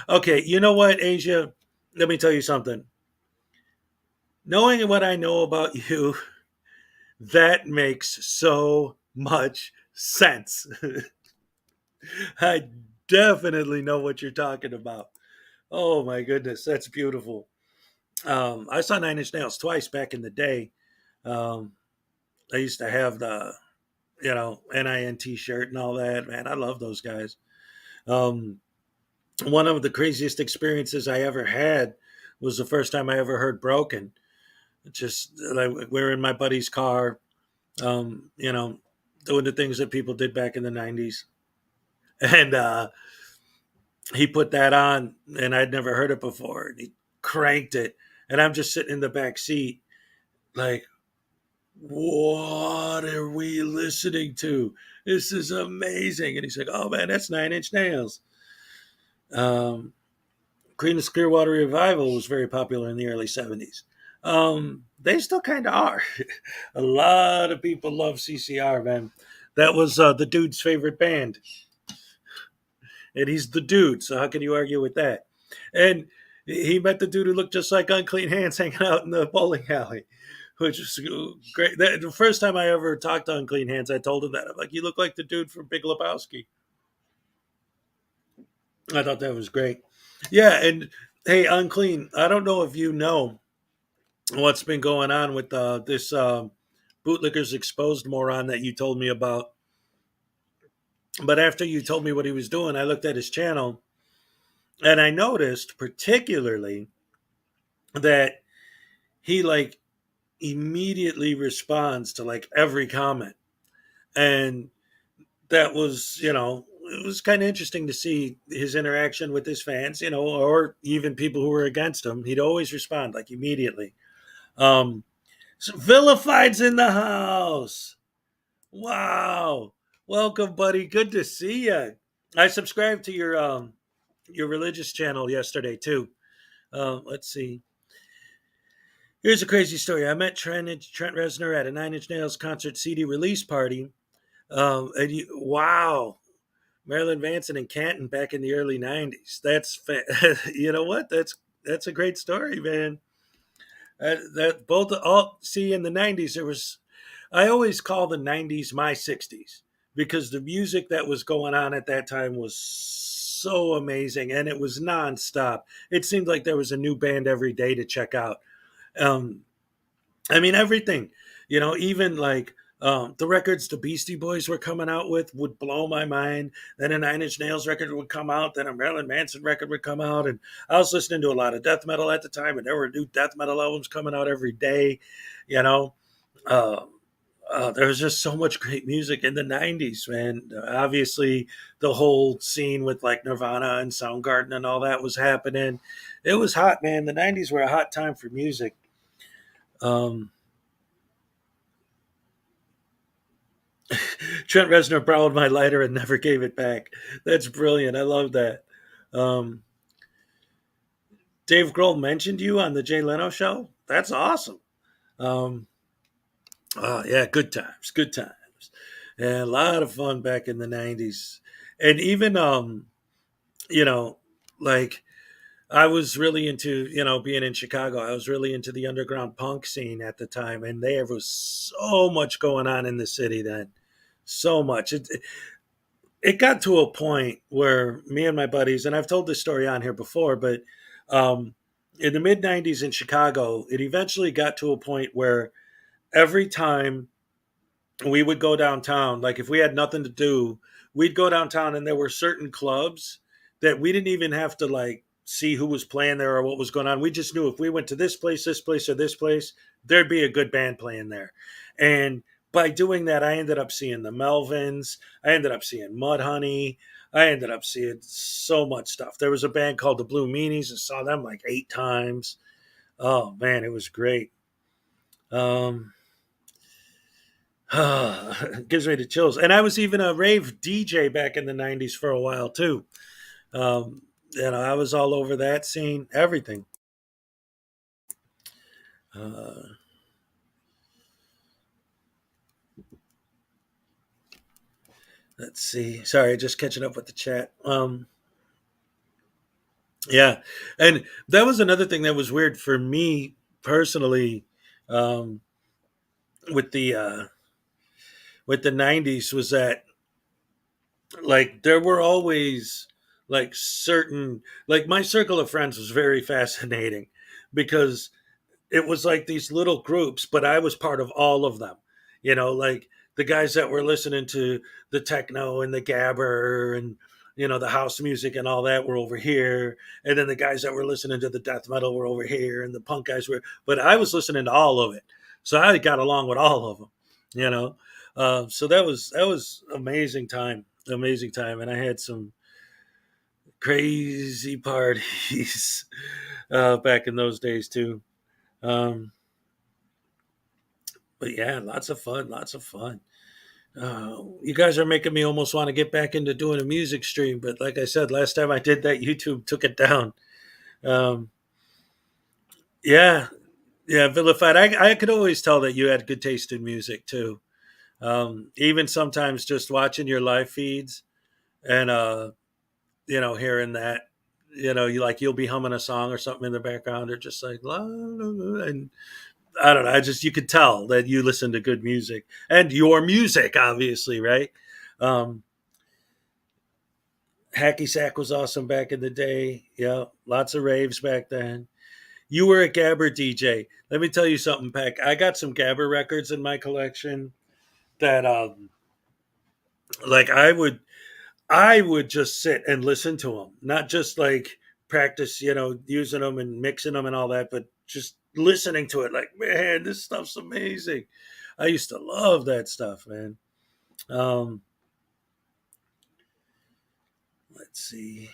Okay, you know what, Asia? let me tell you something. Knowing what I know about you, that makes so much sense. I definitely know what you're talking about. Oh my goodness, that's beautiful. I saw Nine Inch Nails twice back in the day. Um, I used to have the, NIN shirt and all that. Man, I love those guys. Um, One of the craziest experiences I ever had was the first time I ever heard Broken. Just like we were in my buddy's car, doing the things that people did back in the 90s. And he put that on, and I'd never heard it before. And he cranked it, and I'm just sitting in the back seat, like, what are we listening to? This is amazing. And he's like, oh man, that's Nine Inch Nails. Creedence Clearwater Revival was very popular in the early 70s. They still kind of are. A lot of people love CCR, man. That was the dude's favorite band. And he's the dude, so how can you argue with that? And he met the dude who looked just like Unclean Hands hanging out in the bowling alley, which was great. The first time I ever talked to Unclean Hands, I told him that. I'm like, you look like the dude from Big Lebowski. I thought that was great. Yeah, and hey, Unclean, I don't know if you know what's been going on with this Bootlickers Exposed moron that you told me about. But after you told me what he was doing, I looked at his channel, and I noticed particularly that he like immediately responds to like every comment. And that was, it was kind of interesting to see his interaction with his fans, or even people who were against him. He'd always respond like immediately. So Vilified's in the house. Wow. Welcome, buddy. Good to see you. I subscribed to your religious channel yesterday too. Let's see. Here's a crazy story. I met Trent Reznor at a Nine Inch Nails concert CD release party. Wow. Marilyn Manson and Canton back in the early 90s. You know what? That's a great story, man. That both all see in the 90s there was, I always call the 90s my 60s because the music that was going on at that time was so amazing and it was nonstop. It seemed like there was a new band every day to check out. I mean, everything, even like the records the Beastie Boys were coming out with would blow my mind. Then a Nine Inch Nails record would come out. Then a Marilyn Manson record would come out. And I was listening to a lot of death metal at the time, and there were new death metal albums coming out every day, you know. There was just so much great music in the 90s, man. Obviously, the whole scene with like Nirvana and Soundgarden and all that was happening. It was hot, man. The 90s were a hot time for music. Trent Reznor borrowed my lighter and never gave it back. That's brilliant. I love that. Dave Grohl mentioned you on the Jay Leno show. That's awesome. Yeah, good times, good times. And a lot of fun back in the 90s. And even, like I was really into, being in Chicago, I was really into the underground punk scene at the time. And there was so much going on in the city then. So much. It got to a point where me and my buddies, and I've told this story on here before, but in the mid 90s in Chicago, it eventually got to a point where every time we would go downtown, like if we had nothing to do, we'd go downtown and there were certain clubs that we didn't even have to like see who was playing there or what was going on. We just knew if we went to this place, or this place, there'd be a good band playing there. And by doing that, I ended up seeing the Melvins. I ended up seeing Mudhoney. I ended up seeing so much stuff. There was a band called the Blue Meanies. I saw them like 8 times. Oh man, it was great. Gives me the chills. And I was even a rave DJ back in the 90s for a while too. I was all over that scene, everything. Let's see. Sorry, just catching up with the chat. Yeah, and that was another thing that was weird for me personally, um, with the '90s was that like there were always like certain like my circle of friends was very fascinating because it was like these little groups, but I was part of all of them. Like the guys that were listening to the techno and the gabber and the house music and all that were over here, and then the guys that were listening to the death metal were over here, and the punk guys were. But I was listening to all of it, so I got along with all of them. You know, so that was amazing time, and I had some crazy parties back in those days too. Um, but yeah, lots of fun, lots of fun. You guys are making me almost want to get back into doing a music stream, but like I said, last time I did that, YouTube took it down. Um, yeah, yeah, vilified. I could always tell that you had good taste in music too. Even sometimes just watching your live feeds and hearing that, you'll be humming a song or something in the background, or just like la, la, la, and I don't know. You could tell that you listen to good music and your music, obviously, right? Um, Hacky Sack was awesome back in the day. Yeah, lots of raves back then. You were a Gabber DJ. Let me tell you something, Peck. I got some Gabber records in my collection that, like, I would just sit and listen to them, not just like practice, using them and mixing them and all that, but just listening to it. Like, man, this stuff's amazing. I used to love that stuff, man. Um, let's see.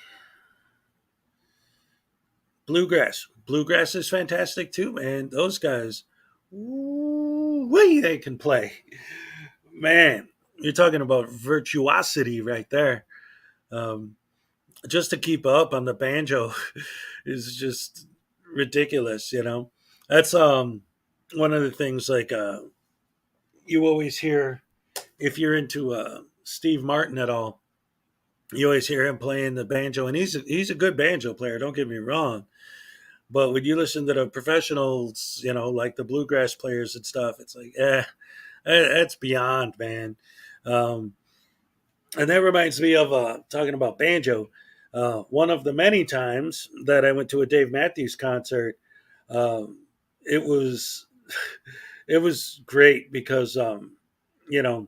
Bluegrass is fantastic too, man. Those guys, way they can play, man. You're talking about virtuosity right there. Um, just to keep up on the banjo is just ridiculous. That's one of the things. Like you always hear if you're into Steve Martin at all. You always hear him playing the banjo, and he's a good banjo player. Don't get me wrong. But when you listen to the professionals, like the bluegrass players and stuff, it's like, that's beyond, man. Um, and that reminds me of talking about banjo. One of the many times that I went to a Dave Matthews concert, um, it was it was great because you know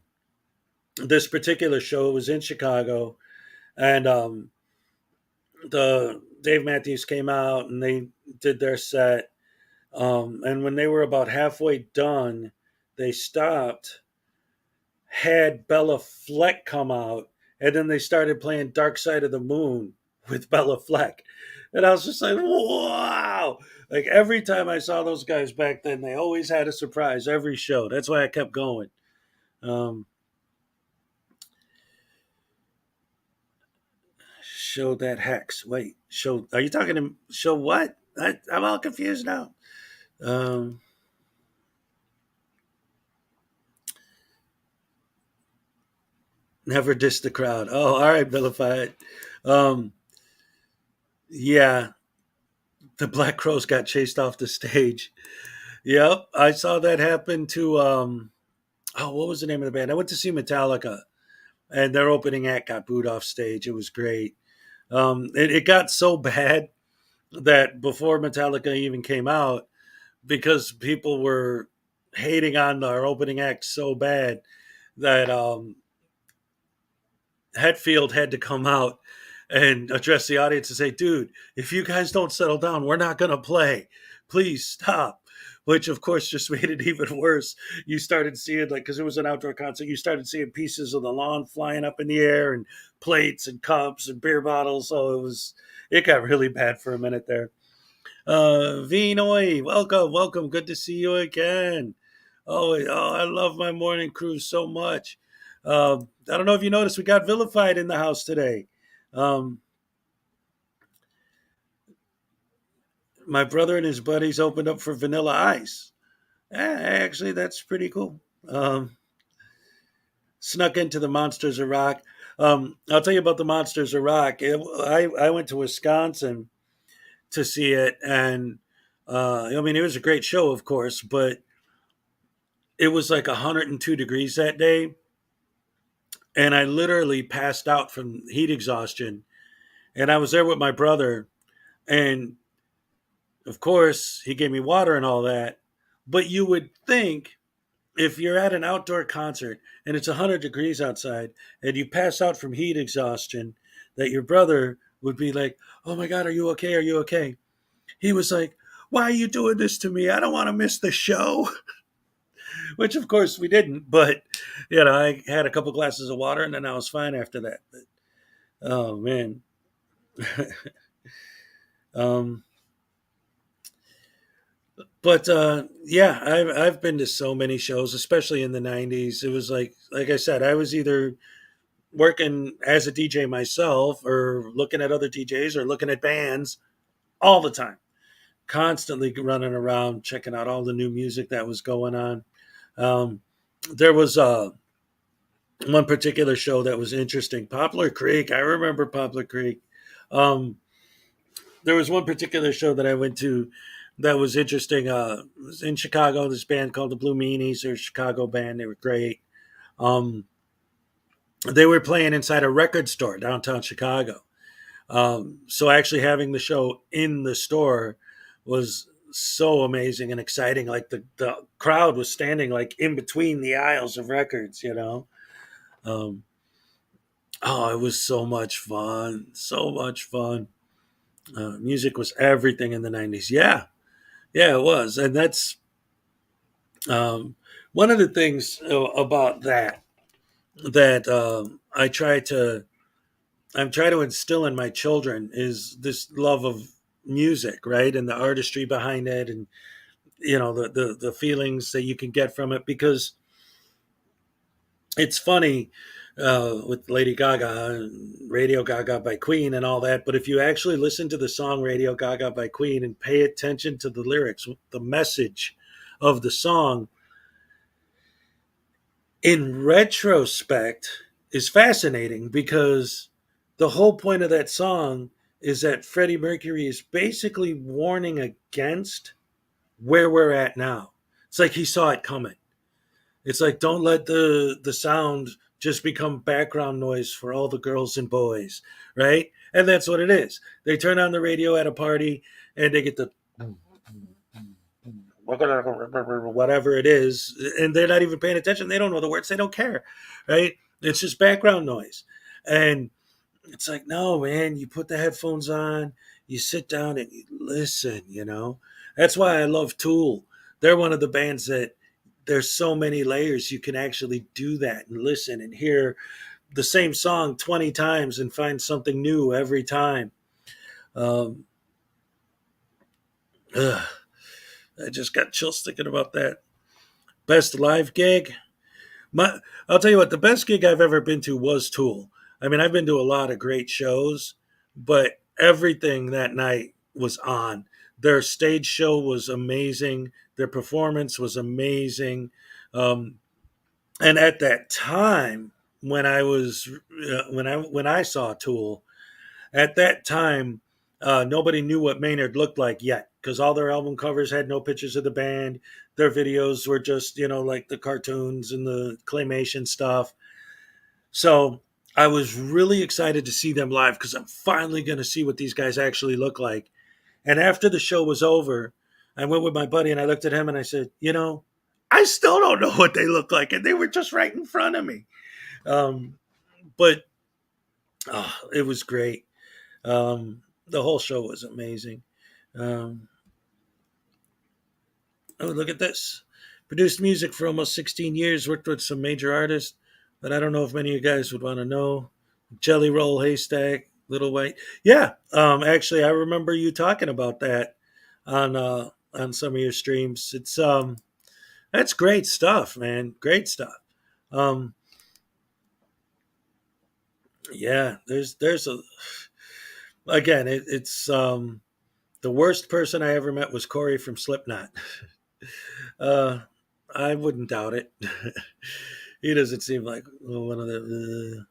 this particular show was in Chicago, and the Dave Matthews came out and they did their set. And when they were about halfway done, they stopped, had Bella Fleck come out, and then they started playing Dark Side of the Moon with Bella Fleck. And I was just like, wow. Like every time I saw those guys back then, they always had a surprise every show. That's why I kept going. Um, show that hex. Wait, are you talking to show what? I'm all confused now. Um, Never diss the crowd. Oh, all right, vilified. Um, yeah, the Black Crows got chased off the stage. Yep, I saw that happen to what was the name of the band? I went to see Metallica, and their opening act got booed off stage. It was great. It got so bad that before Metallica even came out, because people were hating on our opening act so bad that Hetfield had to come out and address the audience and say, dude, if you guys don't settle down, we're not going to play. Please stop. Which, of course, just made it even worse. You started seeing, like, because it was an outdoor concert, you started seeing pieces of the lawn flying up in the air and plates and cups and beer bottles. So it got really bad for a minute there. Vinoy, welcome. Good to see you again. I love my morning cruise so much. I don't know if you noticed, we got vilified in the house today. My brother and his buddies opened up for Vanilla Ice. Actually, that's pretty cool. Snuck into the Monsters of Rock. I'll tell you about the Monsters of Rock. I went to Wisconsin to see it, and I mean, it was a great show, of course, but it was like 102 degrees that day, and I literally passed out from heat exhaustion. And I was there with my brother, and of course, he gave me water and all that. But you would think if you're at an outdoor concert and it's 100 degrees outside and you pass out from heat exhaustion, that your brother would be like, "Oh my God, are you okay? Are you okay?" He was like, "Why are you doing this to me? I don't want to miss the show." Which, of course, we didn't. But, I had a couple glasses of water and then I was fine after that. But, oh, man. um, But yeah, I've been to so many shows, especially in the '90s. It was like I said, I was either working as a DJ myself, or looking at other DJs, or looking at bands all the time, constantly running around checking out all the new music that was going on. There was one particular show that was interesting, Poplar Creek. I remember Poplar Creek. Um, there was one particular show that I went to that was interesting. It was in Chicago. This band called the Blue Meanies. They're a Chicago band. They were great. Um, they were playing inside a record store downtown Chicago. So actually having the show in the store was so amazing and exciting. Like the crowd was standing like in between the aisles of records. Um, oh, it was so much fun. So much fun. Music was everything in the '90s. Yeah, it was, and that's one of the things about that I'm trying to instill in my children is this love of music, right, and the artistry behind it, and the feelings that you can get from it, because it's funny with Lady Gaga and Radio Gaga by Queen and all that. But if you actually listen to the song Radio Gaga by Queen and pay attention to the lyrics, the message of the song, in retrospect, is fascinating, because the whole point of that song is that Freddie Mercury is basically warning against where we're at now. It's like he saw it coming. It's like, don't let the sound just become background noise for all the girls and boys, right? And that's what it is. They turn on the radio at a party and they get the whatever it is, and they're not even paying attention. They don't know the words. They don't care, right? It's just background noise. And it's like, no, man, you put the headphones on, you sit down and you listen. That's why I love Tool. They're one of the bands that there's so many layers. You can actually do that and listen and hear the same song 20 times and find something new every time. I just got chills thinking about that. Best live gig? I'll tell you what, the best gig I've ever been to was Tool. I mean, I've been to a lot of great shows, but everything that night was on. Their stage show was amazing. Their performance was amazing. And at that time, when I saw Tool, at that time, nobody knew what Maynard looked like yet, because all their album covers had no pictures of the band. Their videos were just, like the cartoons and the claymation stuff. So I was really excited to see them live, because I'm finally going to see what these guys actually look like. And after the show was over, I went with my buddy and I looked at him and I said, I still don't know what they look like. And they were just right in front of me. But it was great. The whole show was amazing. Oh, look at this. Produced music for almost 16 years, worked with some major artists, but I don't know if many of you guys would want to know. Jelly Roll, Haystack, Little White. Yeah, actually, I remember you talking about that on some of your streams. It's that's great stuff, man. Great stuff. Yeah, there's a again, it's the worst person I ever met was Corey from Slipknot. I wouldn't doubt it. He doesn't seem like one of the.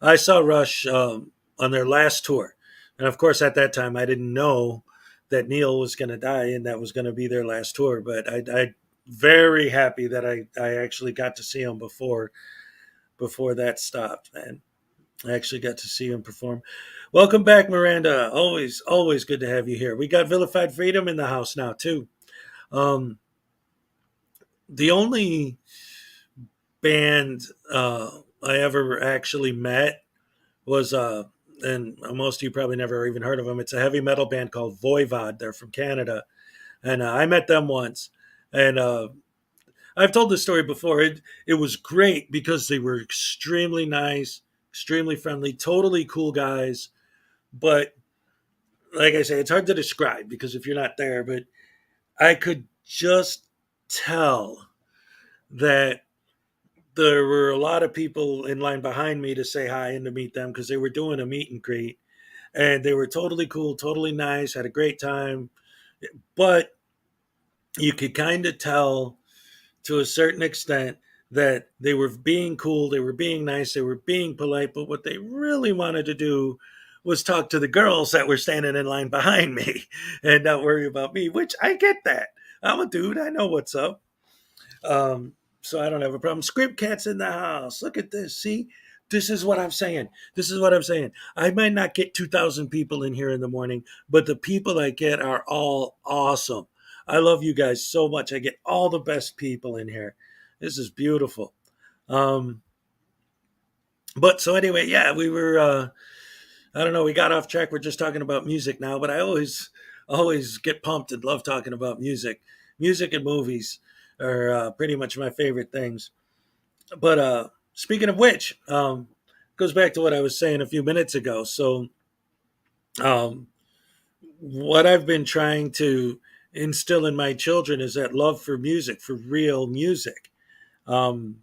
I saw Rush on their last tour, and of course, at that time, I didn't know that Neil was going to die and that was going to be their last tour. But I very happy that I actually got to see him before that stopped, man. I actually got to see him perform. Welcome back, Miranda. Always good to have you here. We got Vilified Freedom in the house now too. The only band I ever actually met was and most of you probably never even heard of them. It's a heavy metal band called Voivod. They're from Canada, and I met them once. And I've told this story before. It was great because they were extremely nice, extremely friendly, totally cool guys. But like I say, it's hard to describe because if you're not there, but I could just tell that there were a lot of people in line behind me to say hi and to meet them because they were doing a meet and greet. And they were totally cool, totally nice, had a great time. But you could kind of tell to a certain extent that they were being cool, they were being nice, they were being polite, but what they really wanted to do was talk to the girls that were standing in line behind me and not worry about me, which I get that. I'm a dude, I know what's up. So I don't have a problem. Script Cat's in the house. Look at this. See? This is what I'm saying. I might not get 2,000 people in here in the morning, but the people I get are all awesome. I love you guys so much. I get all the best people in here. This is beautiful. But so anyway, yeah, we were, I don't know, we got off track. We're just talking about music now, but I always get pumped and love talking about music. Music and movies are pretty much my favorite things. But speaking of which, goes back to what I was saying a few minutes ago. So what I've been trying to instill in my children is that love for music, for real music. And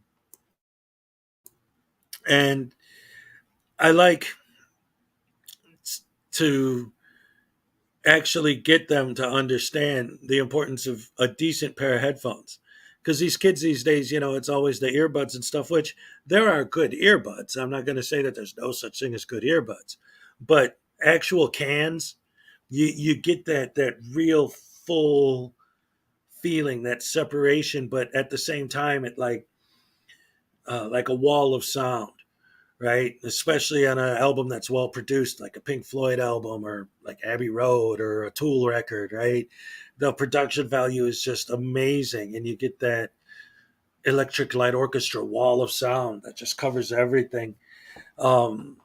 I like to actually get them to understand the importance of a decent pair of headphones. Because these kids these days, it's always the earbuds and stuff, which there are good earbuds. I'm not going to say that there's no such thing as good earbuds. But actual cans, you get that real full feeling, that separation, but at the same time, it like a wall of sound, right? Especially on an album that's well produced, like a Pink Floyd album or like Abbey Road or a Tool record, right? The production value is just amazing, and you get that Electric Light Orchestra wall of sound that just covers everything. Then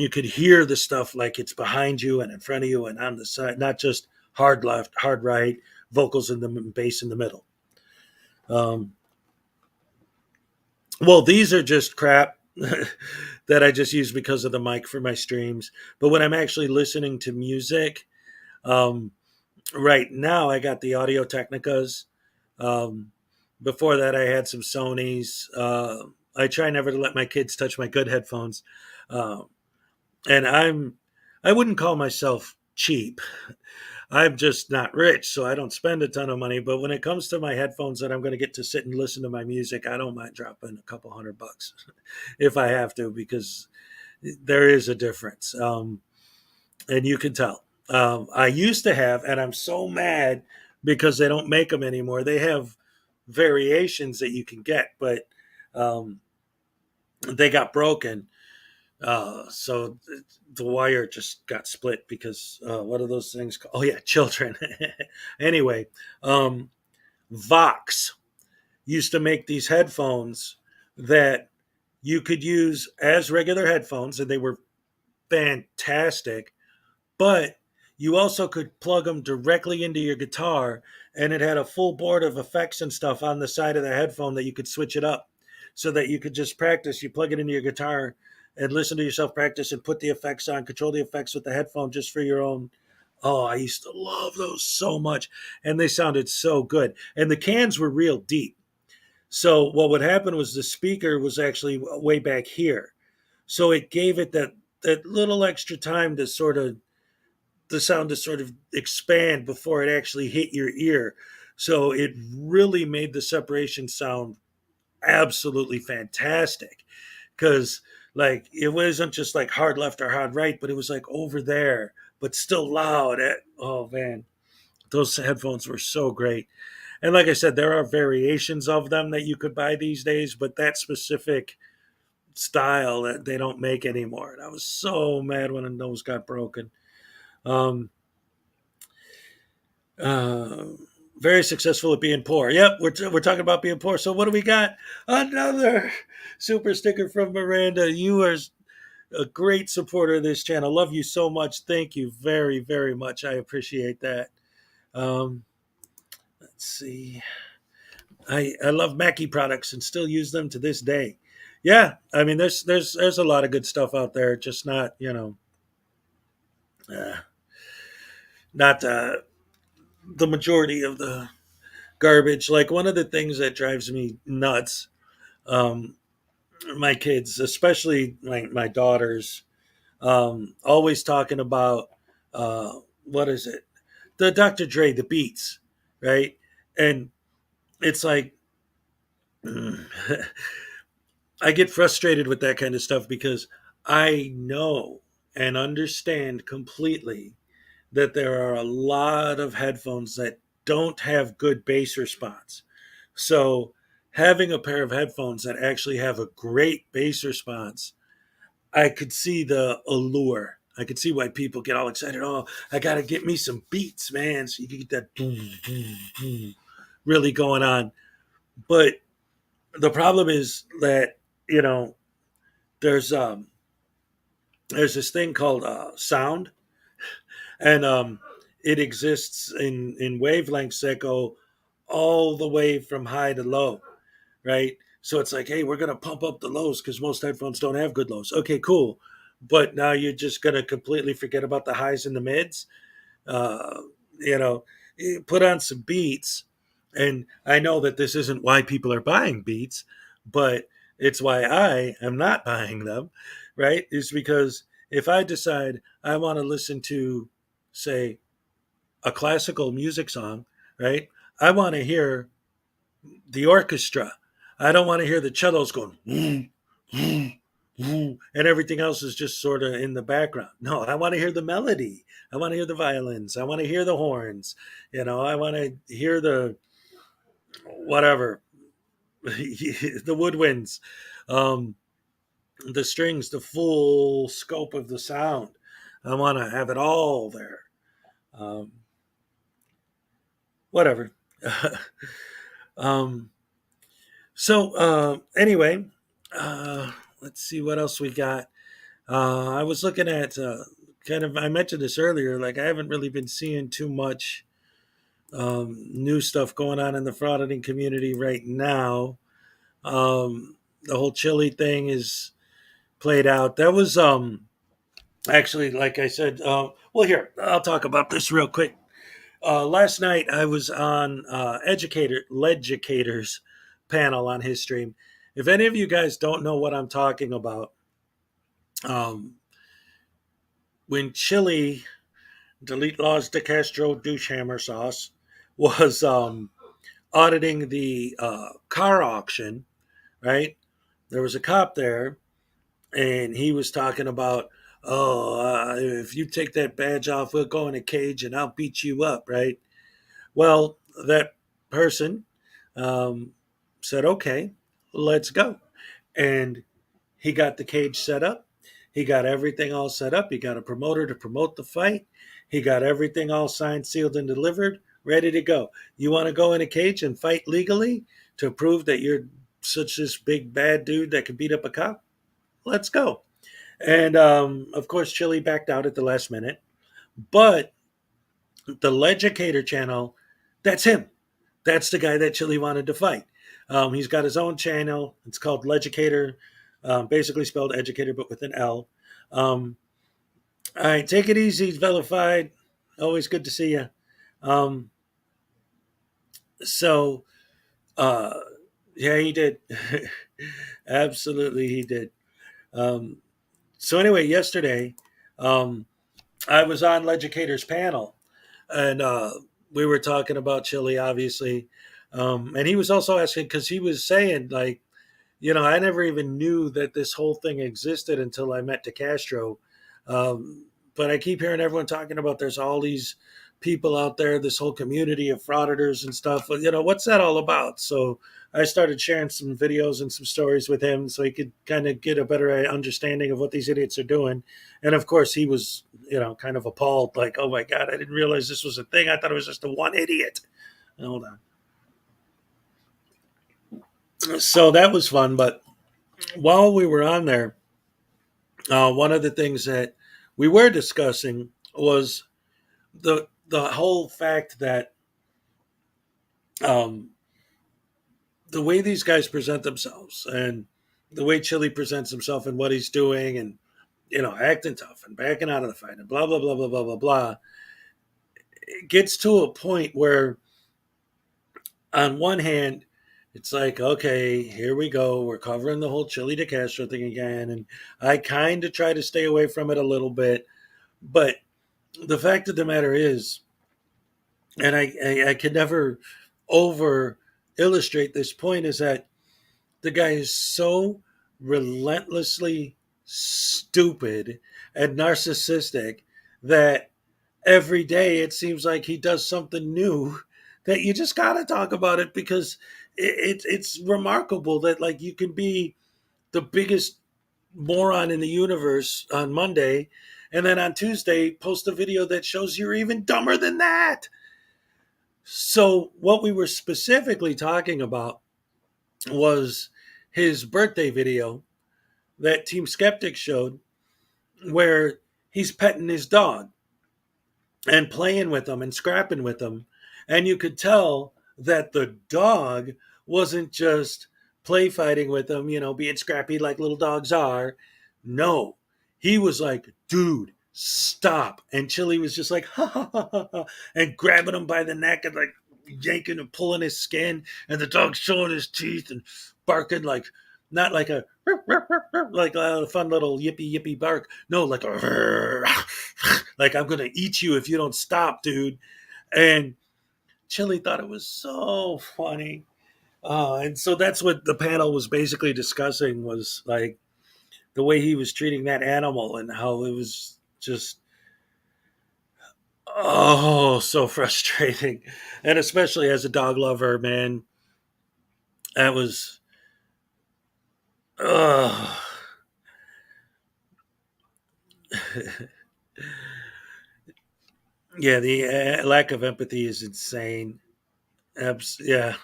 you could hear the stuff like it's behind you and in front of you and on the side, not just hard left, hard right, vocals in the bass in the middle. Well, these are just crap that I just use because of the mic for my streams. But when I'm actually listening to music, right now I got the Audio Technicas. Before that, I had some Sonys. I try never to let my kids touch my good headphones. And I wouldn't call myself cheap. I'm just not rich, so I don't spend a ton of money. But when it comes to my headphones that I'm going to get to sit and listen to my music, I don't mind dropping a couple $100 if I have to, because there is a difference. And you can tell. I used to have, and I'm so mad because they don't make them anymore. They have variations that you can get, but they got broken. So the wire just got split because what are those things called? Oh yeah, children. Anyway, Vox used to make these headphones that you could use as regular headphones, and they were fantastic, but you also could plug them directly into your guitar, and it had a full board of effects and stuff on the side of the headphone that you could switch it up so that you could just practice. You plug it into your guitar and listen to yourself practice and put the effects on, control the effects with the headphone just for your own. Oh, I used to love those so much, and they sounded so good. And the cans were real deep. So what would happen was the speaker was actually way back here. So it gave it that little extra time to sort of, the sound to sort of expand before it actually hit your ear. So it really made the separation sound absolutely fantastic, because like it wasn't just like hard left or hard right, but it was like over there, but still loud. Oh man. Those headphones were so great. And like I said, there are variations of them that you could buy these days, but that specific style that they don't make anymore. And I was so mad when those got broken. Um, uh, very successful at being poor. Yep, we're talking about being poor. So what do we got? Another super sticker from Miranda. You are a great supporter of this channel. Love you so much. Thank you very, very much. I appreciate that. Let's see. I love Mackie products and still use them to this day. Yeah, I mean, there's a lot of good stuff out there, just not not the majority of the garbage. Like one of the things that drives me nuts, my kids, especially my daughters, always talking about what is it, the Dr. Dre, the Beats, right? And it's like I get frustrated with that kind of stuff because I know and understand completely that there are a lot of headphones that don't have good bass response. So having a pair of headphones that actually have a great bass response, I could see the allure. I could see why people get all excited. Oh, I got to get me some Beats, man. So you can get that boom, boom, boom really going on. But the problem is that, there's this thing called sound, and it exists in wavelengths that go all the way from high to low, right? So it's like, hey, we're gonna pump up the lows because most headphones don't have good lows. Okay, cool, but now you're just gonna completely forget about the highs and the mids. Uh, you know, put on some Beats, and I know that this isn't why people are buying Beats, but it's why I am not buying them, right? Is because if I decide I want to listen to, say, a classical music song, right? I want to hear the orchestra. I don't want to hear the cellos going, and everything else is just sort of in the background. No, I want to hear the melody. I want to hear the violins. I want to hear the horns. I want to hear the whatever, the woodwinds, the strings, the full scope of the sound. I want to have it all there. Whatever. Anyway, let's see what else we got. I was looking at I mentioned this earlier, like I haven't really been seeing too much new stuff going on in the frauditing community right now. The whole chili thing is played out. That was actually, like I said, well, here, I'll talk about this real quick. Last night I was on Leducator's panel on his stream. If any of you guys don't know what I'm talking about, when Chili, Delete Laws de Castro Douchehammer Sauce, was auditing the car auction, right? There was a cop there, and he was talking about, if you take that badge off, we'll go in a cage and I'll beat you up, right? Well, that person said, okay, let's go. And he got the cage set up. He got everything all set up. He got a promoter to promote the fight. He got everything all signed, sealed, and delivered, ready to go. You want to go in a cage and fight legally to prove that you're such this big bad dude that can beat up a cop? Let's go. And of course, Chili backed out at the last minute. But the Leducator channel, that's him. That's the guy that Chili wanted to fight. He's got his own channel. It's called Leducator, basically spelled educator, but with an L. All right, take it easy, Vilified. Always good to see you. Yeah, he did. Absolutely, he did. So anyway, yesterday, I was on Leducator's panel, and we were talking about Chili, obviously. And he was also asking, because he was saying, like, I never even knew that this whole thing existed until I met DeCastro. But I keep hearing everyone talking about there's all these people out there, this whole community of frauditors and stuff. What's that all about? So I started sharing some videos and some stories with him so he could kind of get a better understanding of what these idiots are doing. And of course, he was, kind of appalled, like, oh my God, I didn't realize this was a thing. I thought it was just the one idiot. Hold on. So that was fun. But while we were on there, one of the things that we were discussing was the whole fact that the way these guys present themselves and the way Chili presents himself and what he's doing and acting tough and backing out of the fight and blah blah blah blah blah blah blah, it gets to a point where on one hand it's like, okay, here we go, we're covering the whole Chili de Castro thing again, and I kind of try to stay away from it a little bit, but the fact of the matter is, and I can never over illustrate this point, is that the guy is so relentlessly stupid and narcissistic that every day it seems like he does something new that you just gotta talk about it, because it's remarkable that, like, you can be the biggest moron in the universe on Monday and then on Tuesday post a video that shows you're even dumber than that. So what we were specifically talking about was his birthday video that Team Skeptic showed, where he's petting his dog and playing with him and scrapping with him. And you could tell that the dog wasn't just play fighting with him, being scrappy like little dogs are. No, he was like, dude, stop. And Chili was just like, ha ha ha ha, ha, and grabbing him by the neck and like yanking and pulling his skin. And the dog showing his teeth and barking, like, not like a like a fun little yippee yippee bark. No, like a like, I'm gonna eat you if you don't stop, dude. And Chili thought it was so funny. And so that's what the panel was basically discussing, was like the way he was treating that animal and how it was just, so frustrating. And especially as a dog lover, man, that was, yeah, the lack of empathy is insane. Yeah.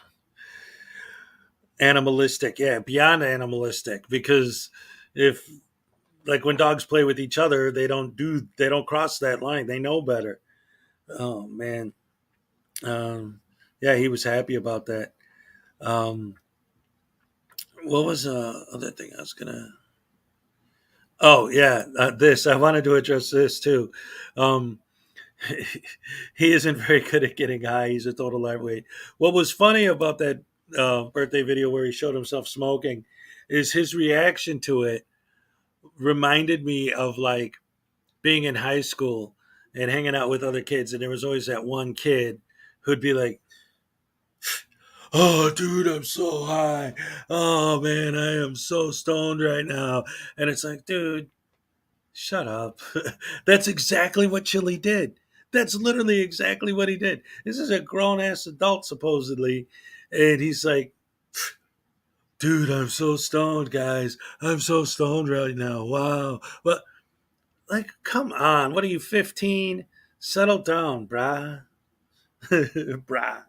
Animalistic. Yeah, beyond animalistic. Because if, like, when dogs play with each other, they don't cross that line. They know better. Oh, man. Yeah, he was happy about that. What was other thing I was gonna? Oh yeah, I wanted to address this too. He isn't very good at getting high. He's a total lightweight. What was funny about that birthday video where he showed himself smoking is his reaction to it reminded me of, like, being in high school and hanging out with other kids, and there was always that one kid who'd be like, oh, dude, I'm so high. Oh, man, I am so stoned right now. And it's like, dude, shut up. That's exactly what Chili did. That's literally exactly what he did. This is a grown-ass adult, supposedly. And he's like, dude, I'm so stoned, guys. I'm so stoned right now. Wow. But, like, come on. What are you, 15? Settle down, brah. Brah.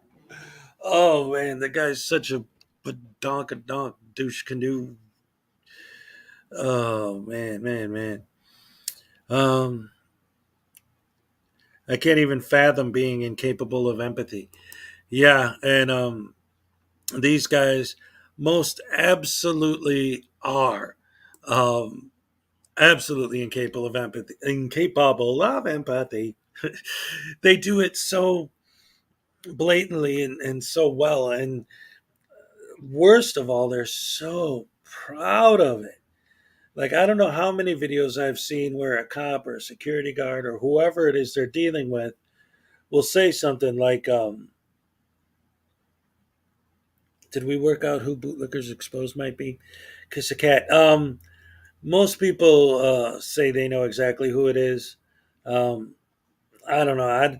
Oh, man, the guy's such a badonk douche canoe. Oh, man. I can't even fathom being incapable of empathy. Yeah, and these guys most absolutely are. Absolutely incapable of empathy. They do it so blatantly and so well, and worst of all, they're so proud of it. Like, I don't know how many videos I've seen where a cop or a security guard or whoever it is they're dealing with will say something like, did we work out who Bootlickers Exposed might be? Kiss a cat. Most people say they know exactly who it is. I don't know.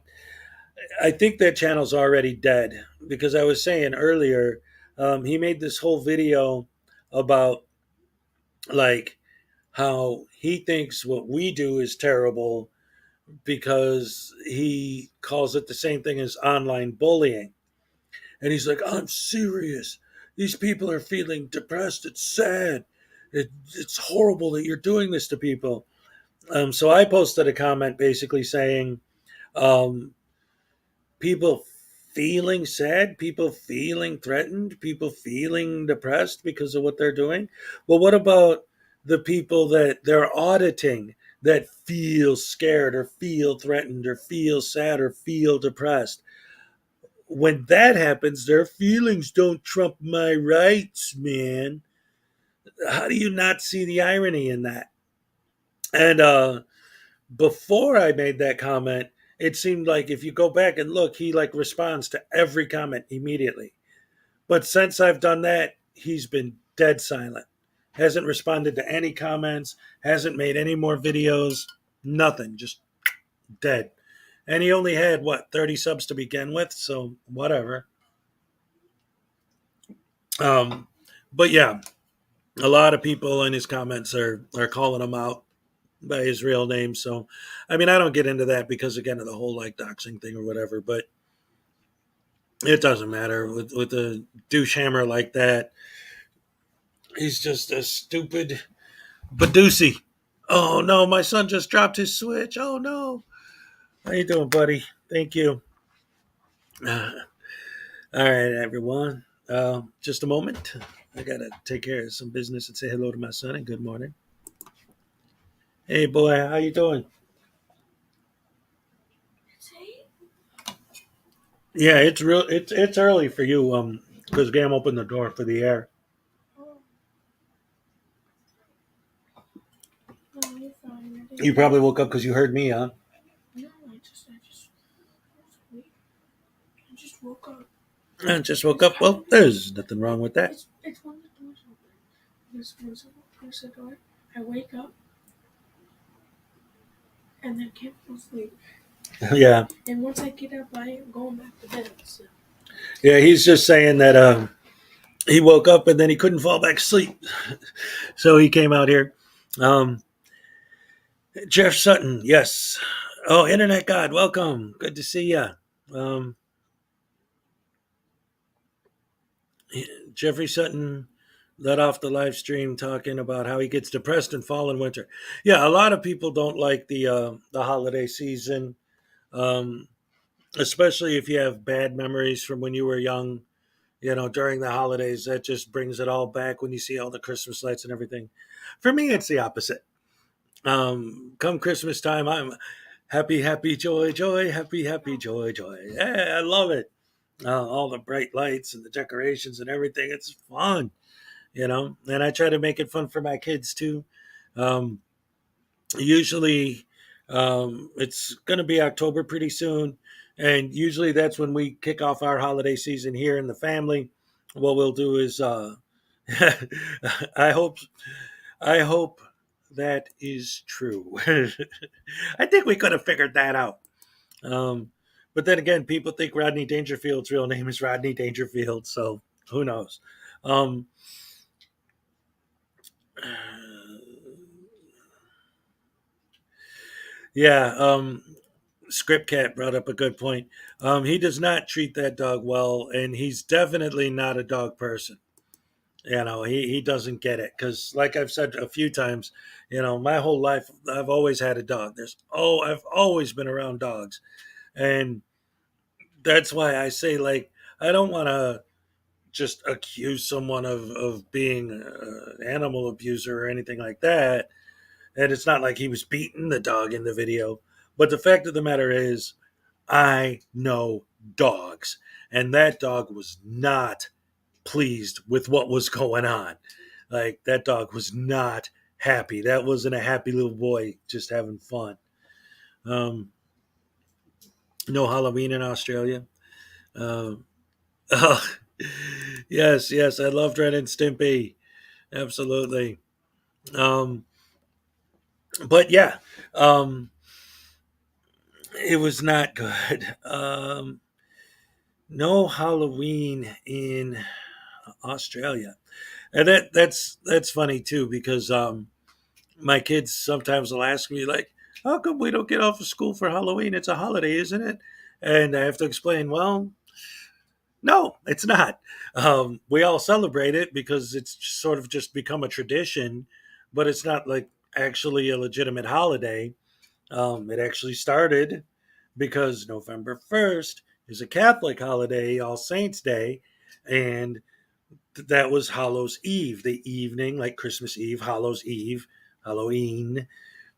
I think that channel's already dead because I was saying earlier, he made this whole video about like how he thinks what we do is terrible because he calls it the same thing as online bullying. And he's like, I'm serious. These people are feeling depressed. It's sad. It's horrible that you're doing this to people. So I posted a comment basically saying, people feeling sad, people feeling threatened, people feeling depressed because of what they're doing. Well, what about the people that they're auditing that feel scared or feel threatened or feel sad or feel depressed? When that happens, their feelings don't trump my rights, man. How do you not see the irony in that? And before I made that comment, it seemed like if you go back and look, he like responds to every comment immediately. But since I've done that, he's been dead silent. Hasn't responded to any comments, hasn't made any more videos, nothing, just dead. And he only had, what, 30 subs to begin with, so whatever. But yeah, a lot of people in his comments are calling him out by his real name. So, I mean, I don't get into that because, again, of the whole like doxing thing or whatever, but it doesn't matter with a douche hammer like that. He's just a stupid Badusi. Oh no, my son just dropped his Switch. Oh no. How you doing, buddy? Thank you. All right, everyone. Just a moment. I gotta take care of some business and say hello to my son and good morning. Hey, boy, how you doing? Yeah, it's real. It's early for you. Because Gam opened the door for the air. You probably woke up because you heard me, huh? No, I just woke up. I just woke up. Well, there's nothing wrong with that. It's when the door's open. Once I close the door, I wake up and then can't fall asleep. Yeah. And once I get up, I am going back to bed. So. Yeah, he's just saying that he woke up and then he couldn't fall back asleep. So he came out here. Jeff Sutton, yes. Oh, Internet God, welcome. Good to see ya. Jeffrey Sutton led off the live stream talking about how he gets depressed in fall and winter. Yeah, a lot of people don't like the holiday season, especially if you have bad memories from when you were young. You know, during the holidays, that just brings it all back when you see all the Christmas lights and everything. For me, it's the opposite. Come Christmas time, I'm happy, happy, joy, joy, happy, happy, joy, joy. Yeah, I love it. All the bright lights and the decorations and everything. It's fun, you know. And I try to make it fun for my kids too. Usually, it's going to be October pretty soon, and usually that's when we kick off our holiday season here in the family. What we'll do is, I hope that is true. I think we could have figured that out. But then again, people think Rodney Dangerfield's real name is Rodney Dangerfield, so who knows? Yeah, Script Cat brought up a good point. He does not treat that dog well, and he's definitely not a dog person. You know, he doesn't get it because, like I've said a few times, you know, my whole life I've always had a dog. I've always been around dogs, and that's why I say, like, I don't want to just accuse someone of being an animal abuser or anything like that. And it's not like he was beating the dog in the video. But the fact of the matter is, I know dogs, and that dog was not pleased with what was going on. Like, that dog was not happy. That wasn't a happy little boy just having fun. No Halloween in Australia. Oh, yes, I loved Ren and Stimpy. Absolutely. But yeah, It was not good. No Halloween in Australia, and that's funny too because my kids sometimes will ask me like, "How come we don't get off of school for Halloween? It's a holiday, isn't it?" And I have to explain, well, no, it's not. We all celebrate it because it's sort of just become a tradition, but it's not like actually a legitimate holiday. It actually started because November 1st is a Catholic holiday, All Saints Day, and that was Hallows Eve, the evening, like Christmas Eve, Hallows Eve, Halloween,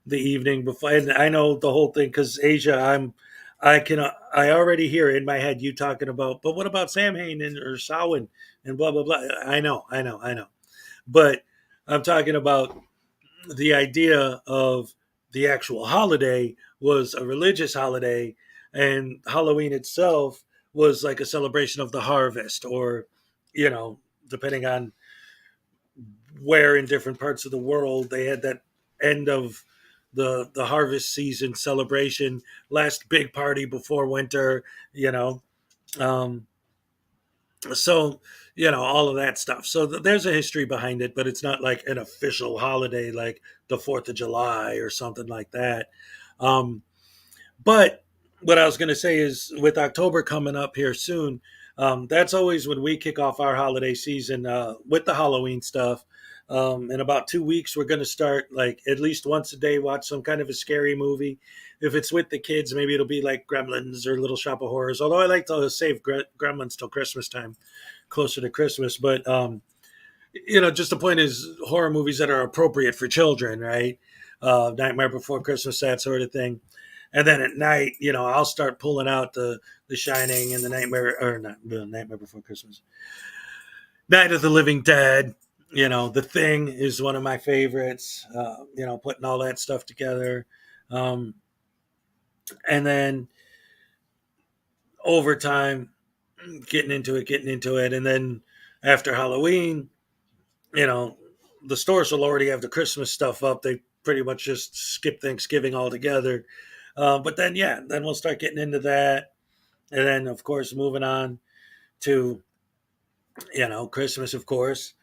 the evening before. And I know the whole thing because Asia, I already hear in my head you talking about, but what about Samhain or Samhain and blah blah blah. I know. But I'm talking about the idea of the actual holiday was a religious holiday, and Halloween itself was like a celebration of the harvest, or depending on where in different parts of the world they had that end of the harvest season celebration, last big party before winter, you know. Um, so all of that stuff. So there's a history behind it, but it's not like an official holiday like the 4th of July or something like that. Um, but what I was going to say is with October coming up here soon, that's always when we kick off our holiday season with the Halloween stuff. In about 2 weeks, we're going to start like at least once a day, watch some kind of a scary movie. If it's with the kids, maybe it'll be like Gremlins or Little Shop of Horrors. Although I like to save Gremlins till Christmas time, closer to Christmas. But just the point is horror movies that are appropriate for children, right? Nightmare Before Christmas, that sort of thing. And then at night, I'll start pulling out the Shining and the Nightmare, or not the Nightmare Before Christmas, Night of the Living Dead. The Thing is one of my favorites. Putting all that stuff together, and then over time, getting into it, and then after Halloween, the stores will already have the Christmas stuff up. They pretty much just skip Thanksgiving altogether. But then, then we'll start getting into that. And then, of course, moving on to, Christmas, of course,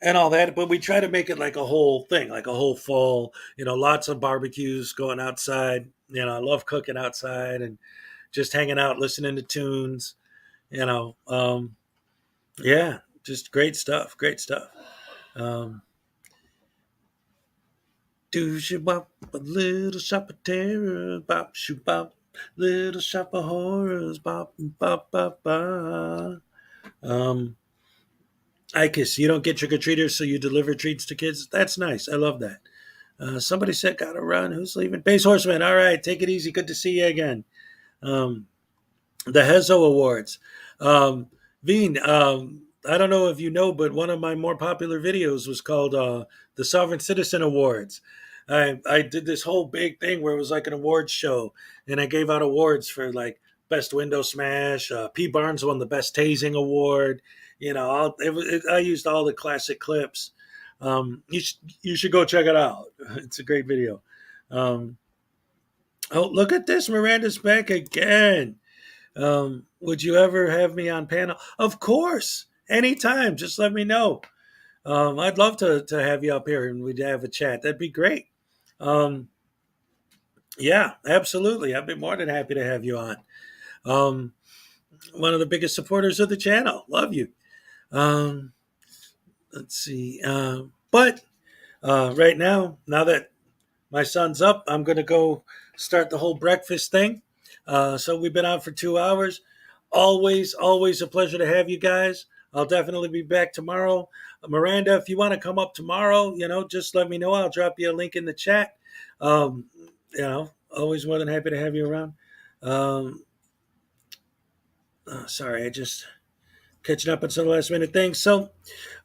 and all that. But we try to make it like a whole thing, like a whole fall, lots of barbecues going outside. I love cooking outside and just hanging out, listening to tunes, yeah, just great stuff. Do she bop a little shop of terror, bop shoo bop, little shop of horrors, bop bop bop bop. I kiss. You don't get trick or treaters, so you deliver treats to kids. That's nice. I love that. Somebody said, "Gotta run." Who's leaving? Base Horseman. All right, take it easy. Good to see you again. The Hezo Awards. Veen, I don't know if you know, but one of my more popular videos was called the Sovereign Citizen Awards. I did this whole big thing where it was like an awards show, and I gave out awards for like best window smash. P. Barnes won the best tasing award. I used all the classic clips. You should go check it out. It's a great video. Oh, look at this! Miranda's back again. Would you ever have me on panel? Of course, anytime. Just let me know. I'd love to have you up here and we'd have a chat. That'd be great. Yeah, absolutely. I'd be more than happy to have you on. One of the biggest supporters of the channel. Love you. Let's see. But right now that my son's up, I'm going to go start the whole breakfast thing. So we've been on for 2 hours. Always a pleasure to have you guys. I'll definitely be back tomorrow. Miranda, if you want to come up tomorrow, just let me know. I'll drop you a link in the chat. Always more than happy to have you around. Sorry, I just catching up on some last minute things. So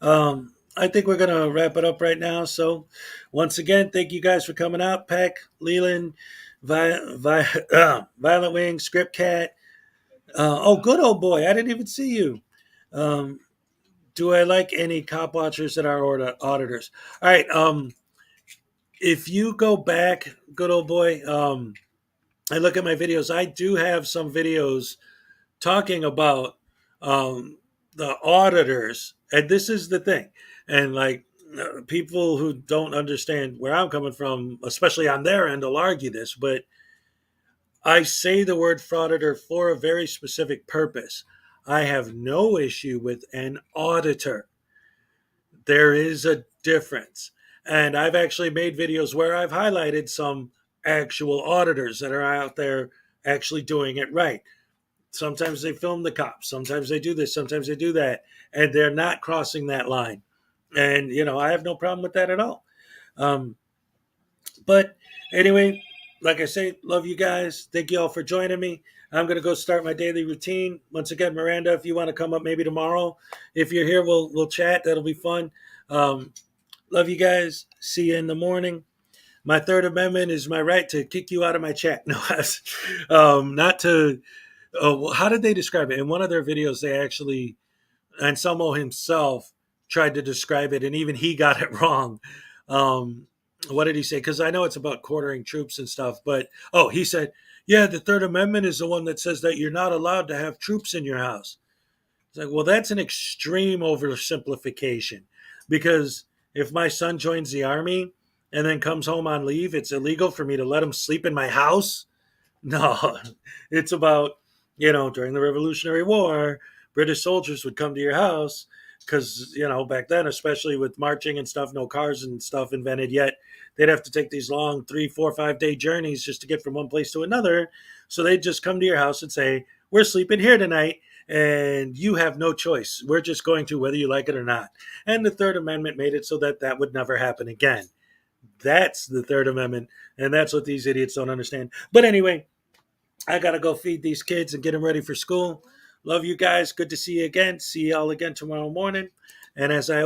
I think we're going to wrap it up right now. So once again, thank you guys for coming out. Peck, Leland, Violent Wing, Script Cat. Good old boy. I didn't even see you. Do I like any cop watchers that are auditors? All right. If you go back, good old boy, I look at my videos, I do have some videos talking about the auditors. And this is the thing. And like people who don't understand where I'm coming from, especially on their end, will argue this. But I say the word frauditor for a very specific purpose. I have no issue with an auditor. There is a difference. And I've actually made videos where I've highlighted some actual auditors that are out there actually doing it right. Sometimes they film the cops, sometimes they do this, sometimes they do that, and they're not crossing that line. And, I have no problem with that at all. But anyway, like I say, love you guys. Thank you all for joining me. I'm going to go start my daily routine. Once again, Miranda, if you want to come up maybe tomorrow, if you're here, we'll chat. That'll be fun. Love you guys. See you in the morning. My Third Amendment is my right to kick you out of my chat. No, not to. How did they describe it? In one of their videos, they actually, Anselmo himself tried to describe it, and even he got it wrong. What did he say? Because I know it's about quartering troops and stuff, but he said, yeah, the Third Amendment is the one that says that you're not allowed to have troops in your house. It's like, well, that's an extreme oversimplification, because if my son joins the army and then comes home on leave, it's illegal for me to let him sleep in my house. No, it's about, during the Revolutionary War, British soldiers would come to your house because, back then, especially with marching and stuff, no cars and stuff invented yet, they'd have to take these long 3, 4, 5 day journeys just to get from one place to another. So they'd just come to your house and say, we're sleeping here tonight and you have no choice. We're just going to, whether you like it or not. And the Third Amendment made it so that that would never happen again. That's the Third Amendment. And that's what these idiots don't understand. But anyway, I got to go feed these kids and get them ready for school. Love you guys. Good to see you again. See y'all again tomorrow morning. And as I always